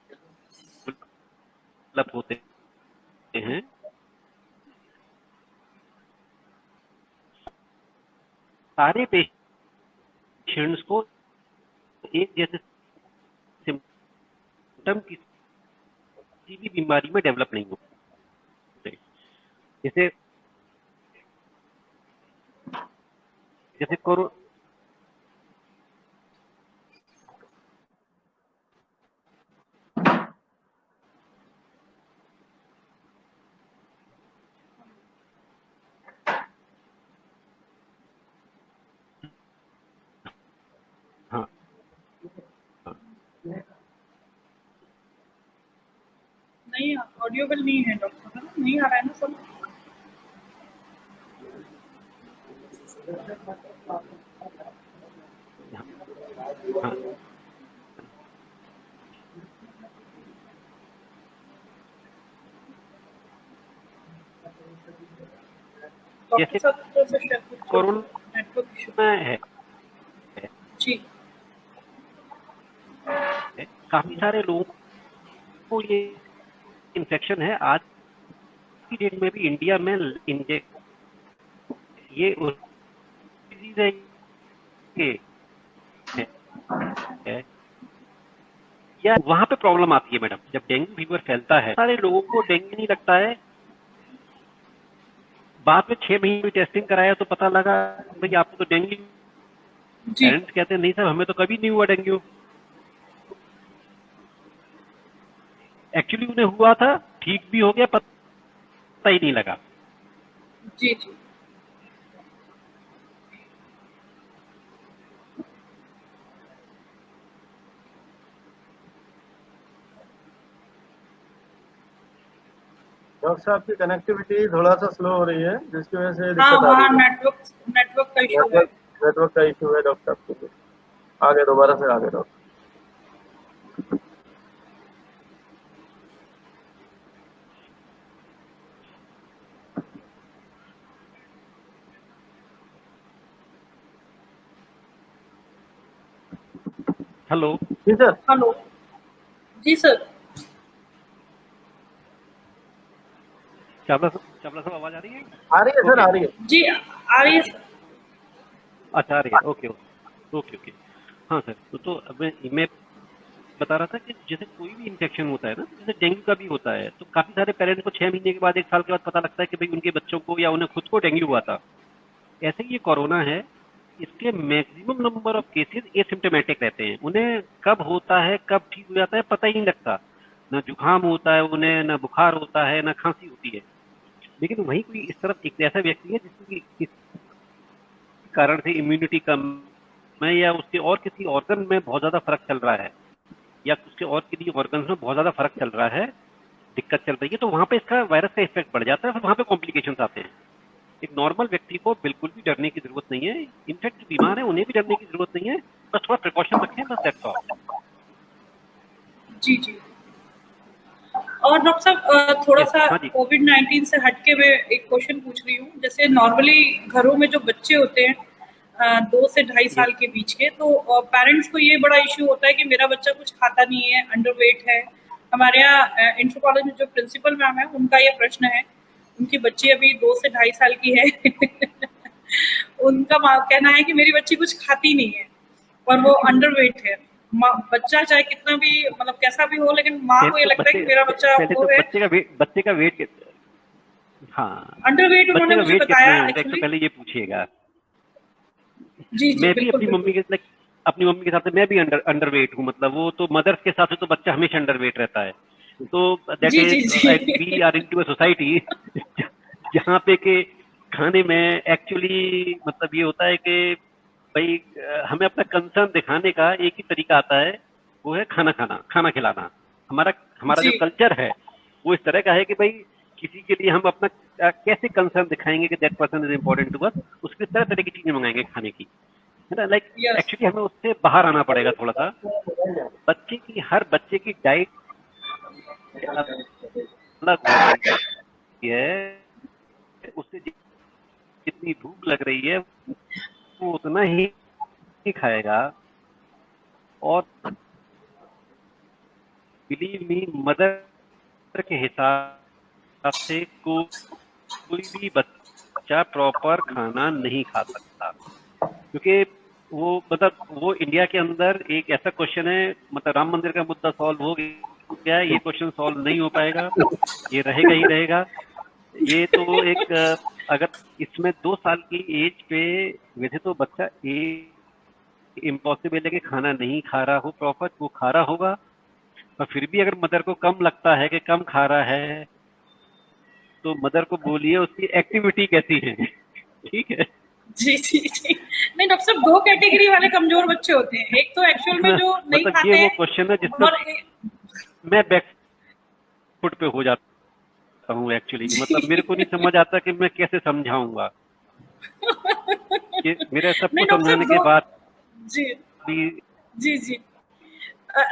होते हैं। सारे पेशेंट्स को एक जैसे सिम्टम किसी भी बीमारी में डेवलप नहीं होते। जैसे जैसे कोरो हाँ नहीं ऑडियोबल नहीं है डॉक्टर, है ना? नहीं आ रहा है ना सब? हाँ, डॉक्टर जैसे साहब तो से शायद कुछ कोरोना नेटवर्क इशू। है, जी काफी सारे लोगों को ये इन्फेक्शन है। आज की डेट में भी इंडिया में ये डिजीज है, ये है या वहां पे प्रॉब्लम आती है मैडम। जब डेंगू फीवर फैलता है, सारे लोगों को डेंगू नहीं लगता है, बाद में 6 महीने की टेस्टिंग कराया तो पता लगा भाई आपको तो डेंगू। जी पेरेंट्स कहते हैं नहीं सर, हमें तो कभी नहीं हुआ डेंगू। एक्चुअली उन्हें हुआ था, ठीक भी हो गया, पता ही नहीं लगा। जी जी डॉक्टर साहब की कनेक्टिविटी थोड़ा सा स्लो हो रही है, जिसकी वजह से हाँ दिक्कत आ वहाँ रही है। नेटवर्क का इशू है। नेटवर्क का इशू है डॉक्टर साहब के लिए। आगे दोबारा से आगे डॉक्टर। हेलो जी सर। हेलो जी सर। चावला साहब आवाज आ रही है? आ रही है सर, आ रही है। जी आ रही है सर। अच्छा आ रही है, ओके ओके ओके। हाँ सर, तो अब मैं बता रहा था कि जैसे कोई भी इन्फेक्शन होता है ना, जैसे डेंगू का भी होता है, तो काफी सारे पेरेंट्स को 6 महीने के बाद, 1 साल के बाद पता लगता है कि भाई उनके बच्चों को या उन्हें खुद को डेंगू हुआ था। ऐसे ही ये कोरोना है, इसके maximum number of cases asymptomatic रहते हैं। उन्हें कब होता है, कब ठीक हो जाता है, पता ही नहीं लगता। ना जुकाम होता है उन्हें, ना बुखार होता है, ना खांसी होती है। लेकिन वहीं कोई इस तरफ एक ऐसा व्यक्ति है जिसकी किस कारण से इम्यूनिटी कम है, या उसके और किसी ऑर्गन में बहुत ज्यादा फर्क चल रहा है, या उसके और किसी ऑर्गन में बहुत ज्यादा फर्क चल रहा है, दिक्कत चल रही है, तो वहां पे इसका वायरस का इफेक्ट बढ़ जाता है, फिर वहां पे कॉम्प्लिकेशंस आते हैं। एक नॉर्मल व्यक्ति को बिल्कुल भी डरने की जरूरत नहीं है। इनफैक्ट बीमार है उन्हें भी डरने की जरूरत नहीं है, बस थोड़ा प्रिकॉशन रखें, बस दैट्स ऑल। जी जी। और डॉक्टर साहब थोड़ा Yes, सा हाँ जी। कोविड-19 से हटके मैं एक क्वेश्चन पूछ रही हूँ। जैसे नॉर्मली घरों में जो बच्चे होते हैं 2 से ढाई साल के बीच के, तो पेरेंट्स को ये बड़ा इश्यू होता है कि मेरा बच्चा कुछ खाता नहीं है, अंडरवेट है। हमारे यहाँ इंटर कॉलेज में जो प्रिंसिपल मैम है उनका ये प्रश्न है। उनकी बच्ची अभी 2 से ढाई साल की है। उनका कहना है कि मेरी बच्ची कुछ खाती नहीं है और वो अंडरवेट है। बच्चा चाहे कितना भी मतलब कैसा भी हो, लेकिन माँ को ये लगता है कि मेरा बच्चा पहले वो तो है। बच्चे का वेट हाँ अंडरवेट बच्चे उन्होंने का मुझे वेट कितना बताया है उनका, एक तो एक्चुअली। पहले ये पूछिएगा। जी जी मैं भी बिल्कुल बिल्कुल। अपनी मम्मी के साथ मैं भी अंडरवेट हूँ, मतलब वो तो मदर्स के साथ तो बच्चा हमेशा अंडरवेट रहता है। तो दैट जी जी इज जी we are into a society जहाँ पे के खाने में एक्चुअली मतलब ये होता है कि भाई हमें अपना कंसर्न दिखाने का एक ही तरीका आता है, वो है खाना खिलाना। हमारा हमारा जो जी कल्चर है वो इस तरह का है कि भाई किसी के लिए हम अपना कैसे कंसर्न दिखाएंगे कि that person is important to us, उसके तरह तरह की चीजें मंगाएंगे खाने की, है ना। लाइक यस एक्चुअली हमें उससे बाहर आना पड़ेगा थोड़ा सा। हर बच्चे की डाइट अलग होती है, उससे जितनी भूख लग रही है वो उतना ही खाएगा। और बिलीव मी, मदर के हिसाब से कोई भी बच्चा प्रॉपर खाना नहीं खा सकता, क्योंकि वो मतलब वो इंडिया के अंदर एक ऐसा क्वेश्चन है, मतलब राम मंदिर का मुद्दा सॉल्व हो गया है, ये क्वेश्चन सॉल्व नहीं हो पाएगा, ये रहेगा ही रहेगा। ये तो एक अगर इसमें 2 साल की एज पे वैसे तो बच्चा इम्पॉसिबल है कि खाना नहीं खा रहा हो प्रॉपर, वो खा रहा होगा, और फिर भी अगर मदर को कम लगता है कि कम खा रहा है तो मदर को बोलिए उसकी एक्टिविटी कैसी है। ठीक है। जी जी जी। नहीं डॉक्टर साहब, दो कैटेगरी वाले कमजोर बच्चे होते हैं, एक तो एक्चुअल में जो नहीं मतलब ये खाते वो हैं, क्वेश्चन है जिसमें और मैं बैक फुट पे हो जाता हूँ एक्चुअली, मतलब मेरे को नहीं समझ आता कि मैं कैसे समझाऊंगा कि मेरे सबको नहीं डॉक्टर साहब समझाने के दो। बाद जी भी जी जी।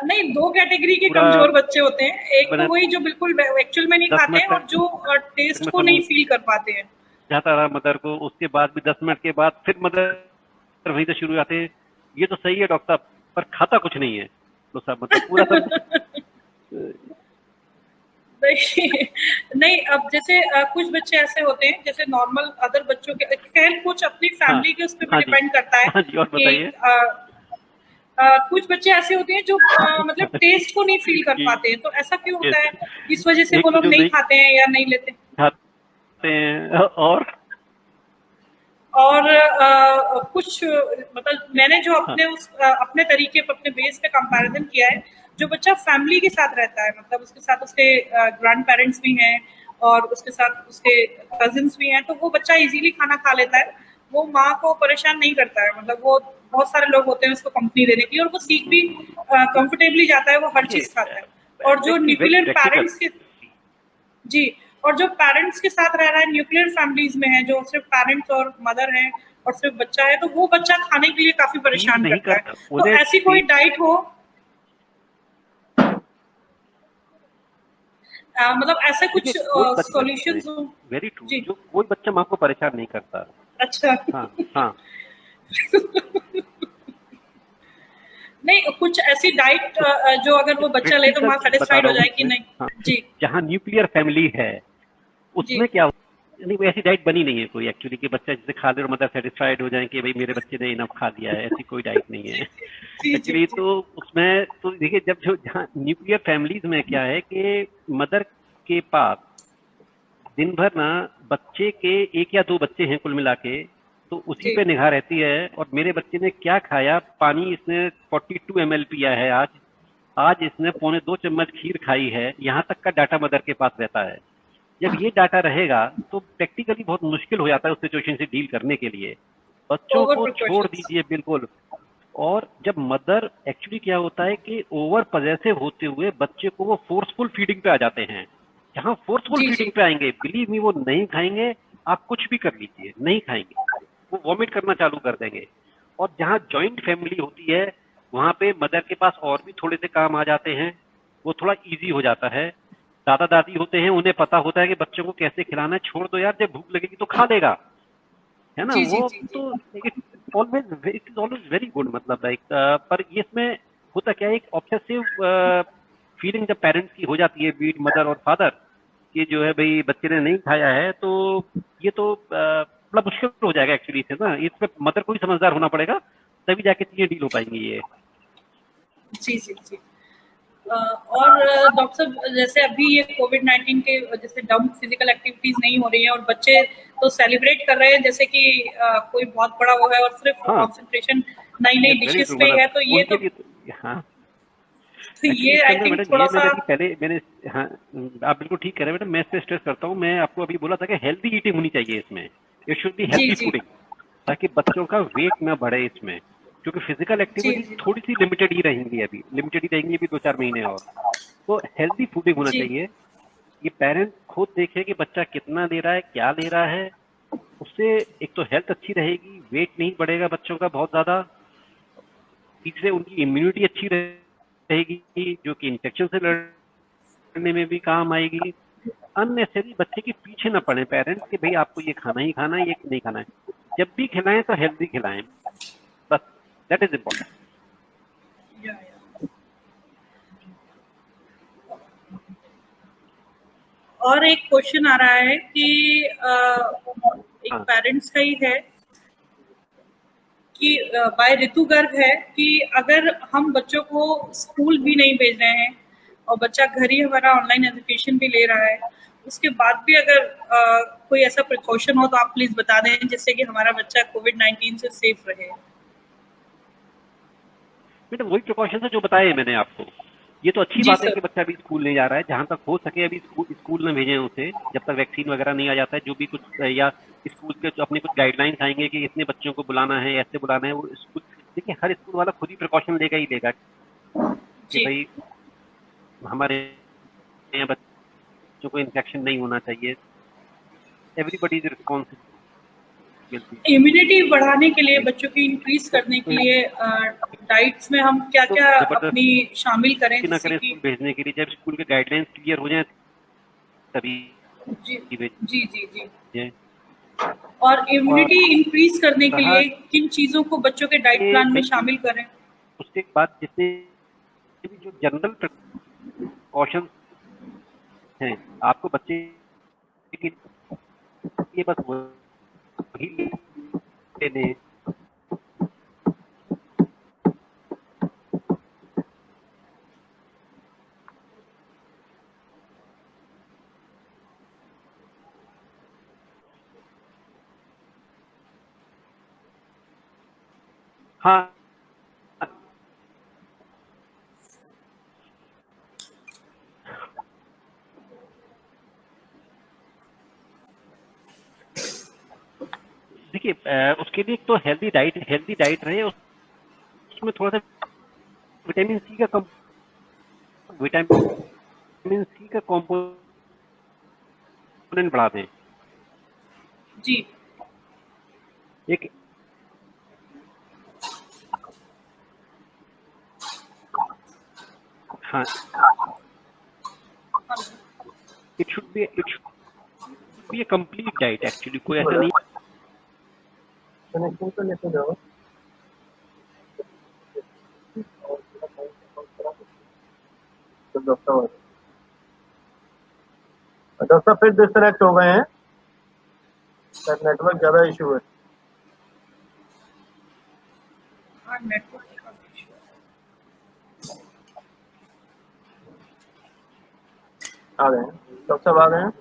नहीं, दो कैटेगरी के पूरा कमजोर बच्चे होते हैं, एक तो मैंने वही जो बिल्कुल एक्चुअल में नहीं 10 खाते मिनट हैं, और तक जो टेस्ट मैं को नहीं फील कर पाते हैं। समझाता रहा मदर को, उसके बाद भी 10 मिनट के बाद फिर मदर वहीं से शुरू हो जाते हैं, ये तो सही है डॉक्टर साहब पर खाता कुछ नहीं है। तो सब मतलब पूरा सब नहीं नहीं, अब जैसे कुछ बच्चे ऐसे होते हैं, जैसे नॉर्मल अदर बच्चों के, खैर कुछ अपनी हाँ फैमिली के उस पर भी हाँ जी डिपेंड करता है हाँ जी, और कि बताइए। कुछ बच्चे ऐसे होते हैं जो मतलब टेस्ट को नहीं फील कर कि पाते हैं, तो ऐसा क्यों होता है? कैसे इस वजह से एक वो तो लोग जो नहीं नहीं खाते हैं या नहीं लेते? खाते हैं और कुछ मतलब मैंने जो हाँ अपने अपने तरीके पर अपने बेस पे कंपैरिजन किया है, जो बच्चा फैमिली के साथ रहता है, मतलब उसके साथ उसके ग्रैंड पेरेंट्स भी हैं और उसके साथ उसके कजिन्स भी हैं, तो वो बच्चा इजीली खाना खा लेता है, वो माँ को परेशान नहीं करता है, मतलब वो बहुत सारे लोग होते हैं उसको कंपनी देने के लिए, और वो सीख भी कंफर्टेबली जाता है, वो हर चीज खाता है। और जो exactly, very nuclear practical. Parents के जी, और जो पेरेंट्स के साथ रह रहा है, न्यूक्लियर फैमिलीज में है, जो सिर्फ पेरेंट्स और मदर है और सिर्फ बच्चा है, तो वो बच्चा खाने के लिए काफी फील परेशान नहीं करता है। करता तो उन्हें ऐसी कोई डाइट हो, मतलब ऐसा देखिए कुछ कोई बच्चा सॉल्यूशंस हो? वेरी ट्रू, जी। जो कोई बच्चा माँ को परेशान नहीं करता। अच्छा। हाँ हाँ नहीं, कुछ ऐसी डाइट जो अगर वो बच्चा ले तो प्रैक्टिकल माँ चीज बता सेटिस्फाइड रहा हो हूँ जाए कि इसमें। नहीं? हाँ, जी जहाँ न्यूक्लियर फैमिली है जी उसमें क्या नहीं, वो ऐसी डाइट बनी नहीं है कोई एक्चुअली कि बच्चा जिसे खा ले और मदर सेटिस्फाइड हो जाए कि भाई मेरे बच्चे ने इनफ खा लिया है, ऐसी कोई डाइट नहीं है जी जी एक्चुअली। जी। तो उसमें तो देखिए जब जो जहाँ न्यूक्लियर फैमिलीज में क्या है कि मदर के पास दिन भर ना बच्चे के 1 या 2 बच्चे हैं कुल मिला के, तो उसी जी पे निगाह रहती है, और मेरे बच्चे ने क्या खाया, पानी इसने 42 ml पिया है आज, आज इसने 2.25 चम्मच खीर खाई है, यहाँ तक का डाटा मदर के पास रहता है। जब ये डाटा रहेगा तो प्रैक्टिकली बहुत मुश्किल हो जाता है उस सिचुएशन से डील करने के लिए। बच्चों ओवर को छोड़ प्रिकॉशंस। दीजिए बिल्कुल। और जब मदर एक्चुअली क्या होता है कि ओवर पजेसिव होते हुए बच्चे को वो फोर्सफुल फीडिंग पे आ जाते हैं। जहां फोर्सफुल जी फीडिंग जी पे आएंगे बिलीव मी वो नहीं खाएंगे, आप कुछ भी कर लीजिए नहीं खाएंगे, वो वॉमिट करना चालू कर देंगे। और जहां जॉइंट फैमिली होती है वहां पे मदर के पास और भी थोड़े से काम आ जाते हैं, वो थोड़ा इजी हो जाता है। दादा दादी होते हैं, उन्हें पता होता है कि बच्चों को कैसे खिलाना है, छोड़ दो यार जब भूख लगेगी तो खा लेगा, है ना। जी जी वो जी जी। तो it is always very good, मतलब लाइक पर ये इसमें होता क्या है, एक ऑब्सेसिव फीलिंग जब पेरेंट्स की हो जाती है, बीट मदर और फादर, कि जो है भाई बच्चे ने नहीं खाया है, तो ये तो बड़ा मुश्किल हो जाएगा एक्चुअली इसे ना, इस पे मदर को ही समझदार होना पड़ेगा, तभी जाके चीजें डील हो पाएंगी ये। जी, जी, जी। और डॉक्टर साहब जैसे अभी ये कोविड-19 के वजह से डम फिजिकल एक्टिविटीज नहीं हो रही है और बच्चे तो सेलिब्रेट कर रहे हैं जैसे कि कोई बहुत बड़ा वो है और सिर्फ हाँ, कंसंट्रेशन नई-नई वेरी डिशेस ट्रू। पे ही है मतलब तो उनके लिए हाँ, एक्चुअली ये इसके आई अंदर थिंक मैडम ये थोड़ा-सा मैंने अभी पहले मैंने हाँ, आप बिल्कुल ठीक कह रहे हैं मैडम। मैं इस पे स्ट्रेस करता हूँ। मैं आपको अभी बोला था कि हेल्दी ईटिंग होनी चाहिए इसमें। इट शुड बी जी, हेल्दी जी। फूडिंग, ताकि बच्चों का वेट ना बढ़े इसमें। क्योंकि फिजिकल जी, एक्टिविटी जी। थोड़ी सी लिमिटेड ही रहेंगी, अभी लिमिटेड ही रहेंगी अभी 2-4 महीने और। तो हेल्दी फूडिंग होना जी, चाहिए। ये पेरेंट खुद देखे कि बच्चा कितना ले रहा है, क्या ले रहा है। उससे एक तो हेल्थ अच्छी रहेगी, वेट नहीं बढ़ेगा बच्चों का बहुत ज्यादा। तीसरे उनकी इम्यूनिटी अच्छी रहेगी, जो कि इन्फेक्शन से लड़ने में भी काम आएगी। अननेसेसरी बच्चे के पीछे ना पड़े पेरेंट्स कि भाई आपको ये खाना ही खाना है, ये नहीं खाना है। जब भी खिलाएं तो हेल्दी खिलाएं, बस। That is important. या। और एक क्वेश्चन आ रहा है कि एक हाँ पेरेंट्स का ही है कि बाय ऋतु गर्ग है कि अगर हम बच्चों को स्कूल भी नहीं भेज रहे हैं और बच्चा घर ही हमारा ऑनलाइन एजुकेशन भी ले रहा है, उसके बाद भी अगर कोई ऐसा प्रिकॉशन हो तो आप प्लीज बता दें जिससे कि हमारा बच्चा कोविड-19 से सेफ रहे। बेटा, वही प्रिकॉशन है जो बताए मैंने आपको। ये तो अच्छी जी बात है सर। कि बच्चा अभी स्कूल नहीं जा रहा है। जहां तक हो सके अभी स्कूल न भेजें उसे, जब तक वैक्सीन वगैरह नहीं आ जाता है। जो भी कुछ या स्कूल के जो अपने कुछ गाइडलाइंस आएंगे कि इतने बच्चों को बुलाना है, ऐसे बुलाना है, वो स्कूल देखिए हर स्कूल वाला खुद ही प्रिकॉशन लेगा ही लेगा कि जी। भाई हमारे यहाँ बच्चों को इन्फेक्शन नहीं होना चाहिए। Everybody is responsibility. इम्यूनिटी बढ़ाने के लिए बच्चों की इंक्रीज करने के लिए डाइट्स में हम क्या तो क्या अपनी जबरदस्ती शामिल करें ना जिससे करें कि स्कूल भेजने के लिए। जब स्कूल के गाइडलाइंस क्लियर हो जाए तभी जी, जी, जी, जी। भेजें। और और इम्यूनिटी इंक्रीज करने के रहा लिए किन चीजों को बच्चों के डाइट ये प्लान में भाई, शामिल करें? उसके बाद जितने भी जो जनरल प्रिकॉशंस हैं आपको बच्चे के लिए बस वही लेने। हाँ, देखिए उसके लिए एक तो हेल्दी डाइट रहे। उसमें थोड़ा सा विटामिन सी का विटामिन सी का कंपोनेंट बढ़ा दें। जी। एक हाँ, हाँ, it should B A complete diet. Actually कोई ऐसा नहीं कनेक्शन तो लेते जाओ। तो डॉक्टर फिर डिस्कनेक्ट हो गए हैं, शायद नेटवर्क ज्यादा इशू है। हाँ, नेटवर्क का इशू है। आ गए हैं डॉक्टर साहब, आ गए हैं।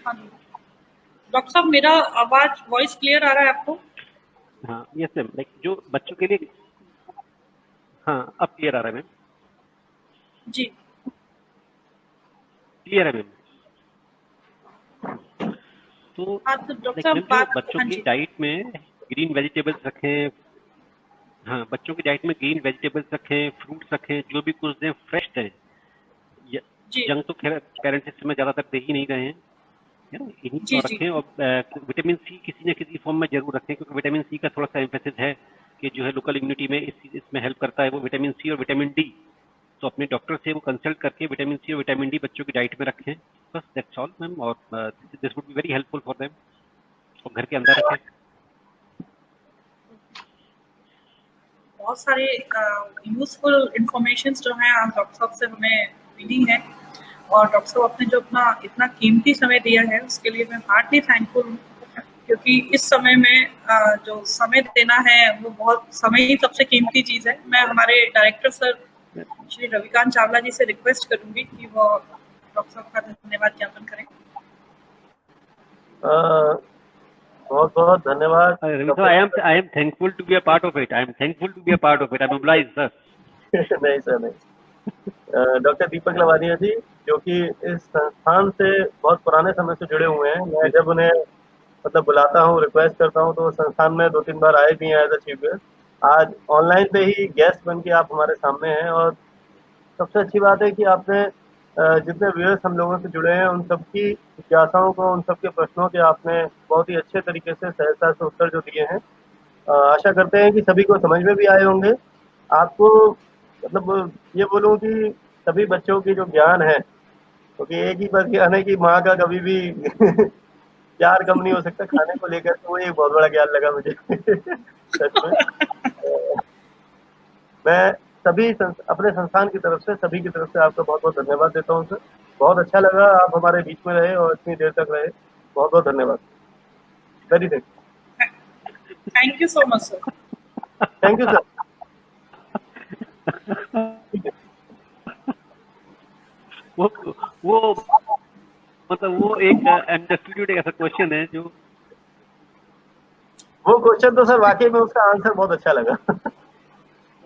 हाँ जी। डॉक्टर साहब मेरा आवाज वॉइस क्लियर आ रहा है आपको? हाँ, यस मैम। लाइक जो बच्चों के लिए हाँ, अब क्लियर आ रहा है मैम। जी। क्लियर है मैम। तो हाँ, तो डॉक्टर लाइक साहब मैम जो बात बच्चों हाँ की जी। डाइट में ग्रीन वेजिटेबल्स रखें। हाँ, बच्चों की डाइट में ग्रीन वेजिटेबल्स रखें, फ्रूट्स रखें, जो भी कुछ दें फ्रेश दें। जी, जंक तो खैर पेरेंट्स इस समय ज्यादातर दे ही नहीं रहे हैं, है ना। इन्हीं को जी, जी। रखें। और विटामिन सी किसी न किसी फॉर्म में जरूर रखें, क्योंकि विटामिन सी का थोड़ा सा एम्फेसिस है कि जो है लोकल इम्यूनिटी में इसमें हेल्प करता है वो विटामिन सी और विटामिन डी। तो अपने डॉक्टर से वो कंसल्ट करके विटामिन सी और विटामिन डी बच्चों की डाइट में रखें। बस दैट्स ऑल मैम। और this would be very helpful for them. और घर के अंदर रखें। बहुत सारे यूजफुल इंफॉर्मेशन जो हैं आप डॉक्टर साहब से हमें मिली हैं, और डॉक्टर साहब आपने जो अपना इतना कीमती समय दिया है उसके लिए मैं हार्टली थैंकफुल हूँ, क्योंकि इस समय में जो समय देना है वो बहुत, समय ही सबसे कीमती चीज़ है। मैं हमारे डायरेक्टर सर श्री रविकांत चावला जी से रिक्वेस्ट करूंगी कि वो डॉक्टर साहब का धन्यवाद ज्ञापन करें। बहुत बहुत धन्यवाद। Ravi sir, I am thankful to be a part of it. I am thankful to be a part of it. I am obliged, sir. नहीं सर, नहीं। डॉक्टर दीपक लवानिया जी, जो कि इस संस्थान से बहुत पुराने समय से जुड़े हुए हैं। मैं जब उन्हें मतलब बुलाता हूँ, रिक्वेस्ट करता हूँ, तो संस्थान में 2-3 बार आए भी हैं एज अ चीफ गेस्ट। आज ऑनलाइन पे ही गेस्ट बन के आप हमारे सामने हैं, और सबसे अच्छी बात है कि आपने जितने व्यूअर्स हम लोगों से जुड़े हैं उन सबकी जिज्ञासाओं को, उन सबके प्रश्नों के आपने बहुत ही अच्छे तरीके से सहजता से उत्तर जो दिए हैं। आशा करते हैं कि सभी को समझ में भी आए होंगे। आपको मतलब ये बोलूँ कि सभी बच्चों की जो ज्ञान है, क्योंकि एक ही बस ज्ञान है कि माँ का कभी भी प्यार कम नहीं हो सकता खाने को लेकर, तो वो एक बहुत बड़ा ज्ञान लगा मुझे सच में। मैं सभी अपने संस्थान की तरफ से, सभी की तरफ से आपका बहुत बहुत धन्यवाद देता हूँ सर। बहुत अच्छा लगा आप हमारे बीच में रहे और इतनी देर तक रहे। बहुत बहुत धन्यवाद। Very thank you so much sir. Thank you sir. वो मतलब वो एक अनडेस्टिट्यूट ऐसा क्वेश्चन है जो, वो क्वेश्चन तो सर वाकई में उसका आंसर बहुत अच्छा लगा।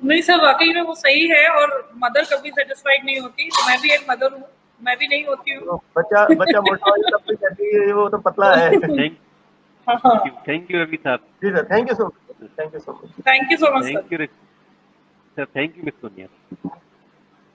नहीं सर, वाकई में वो सही है, और मदर कभी सेटिस्फाइड नहीं होती। तो मैं भी एक मदर हूँ, मैं भी नहीं होती हूँ। तो बच्चा मोटा हो तब भी कहती है वो तो पतला है। थैंक यू रवि साहब। जी sir, thank you so much. Thank you so much. Thank you so much sir. Thank you sir. Thank you miss Sonia.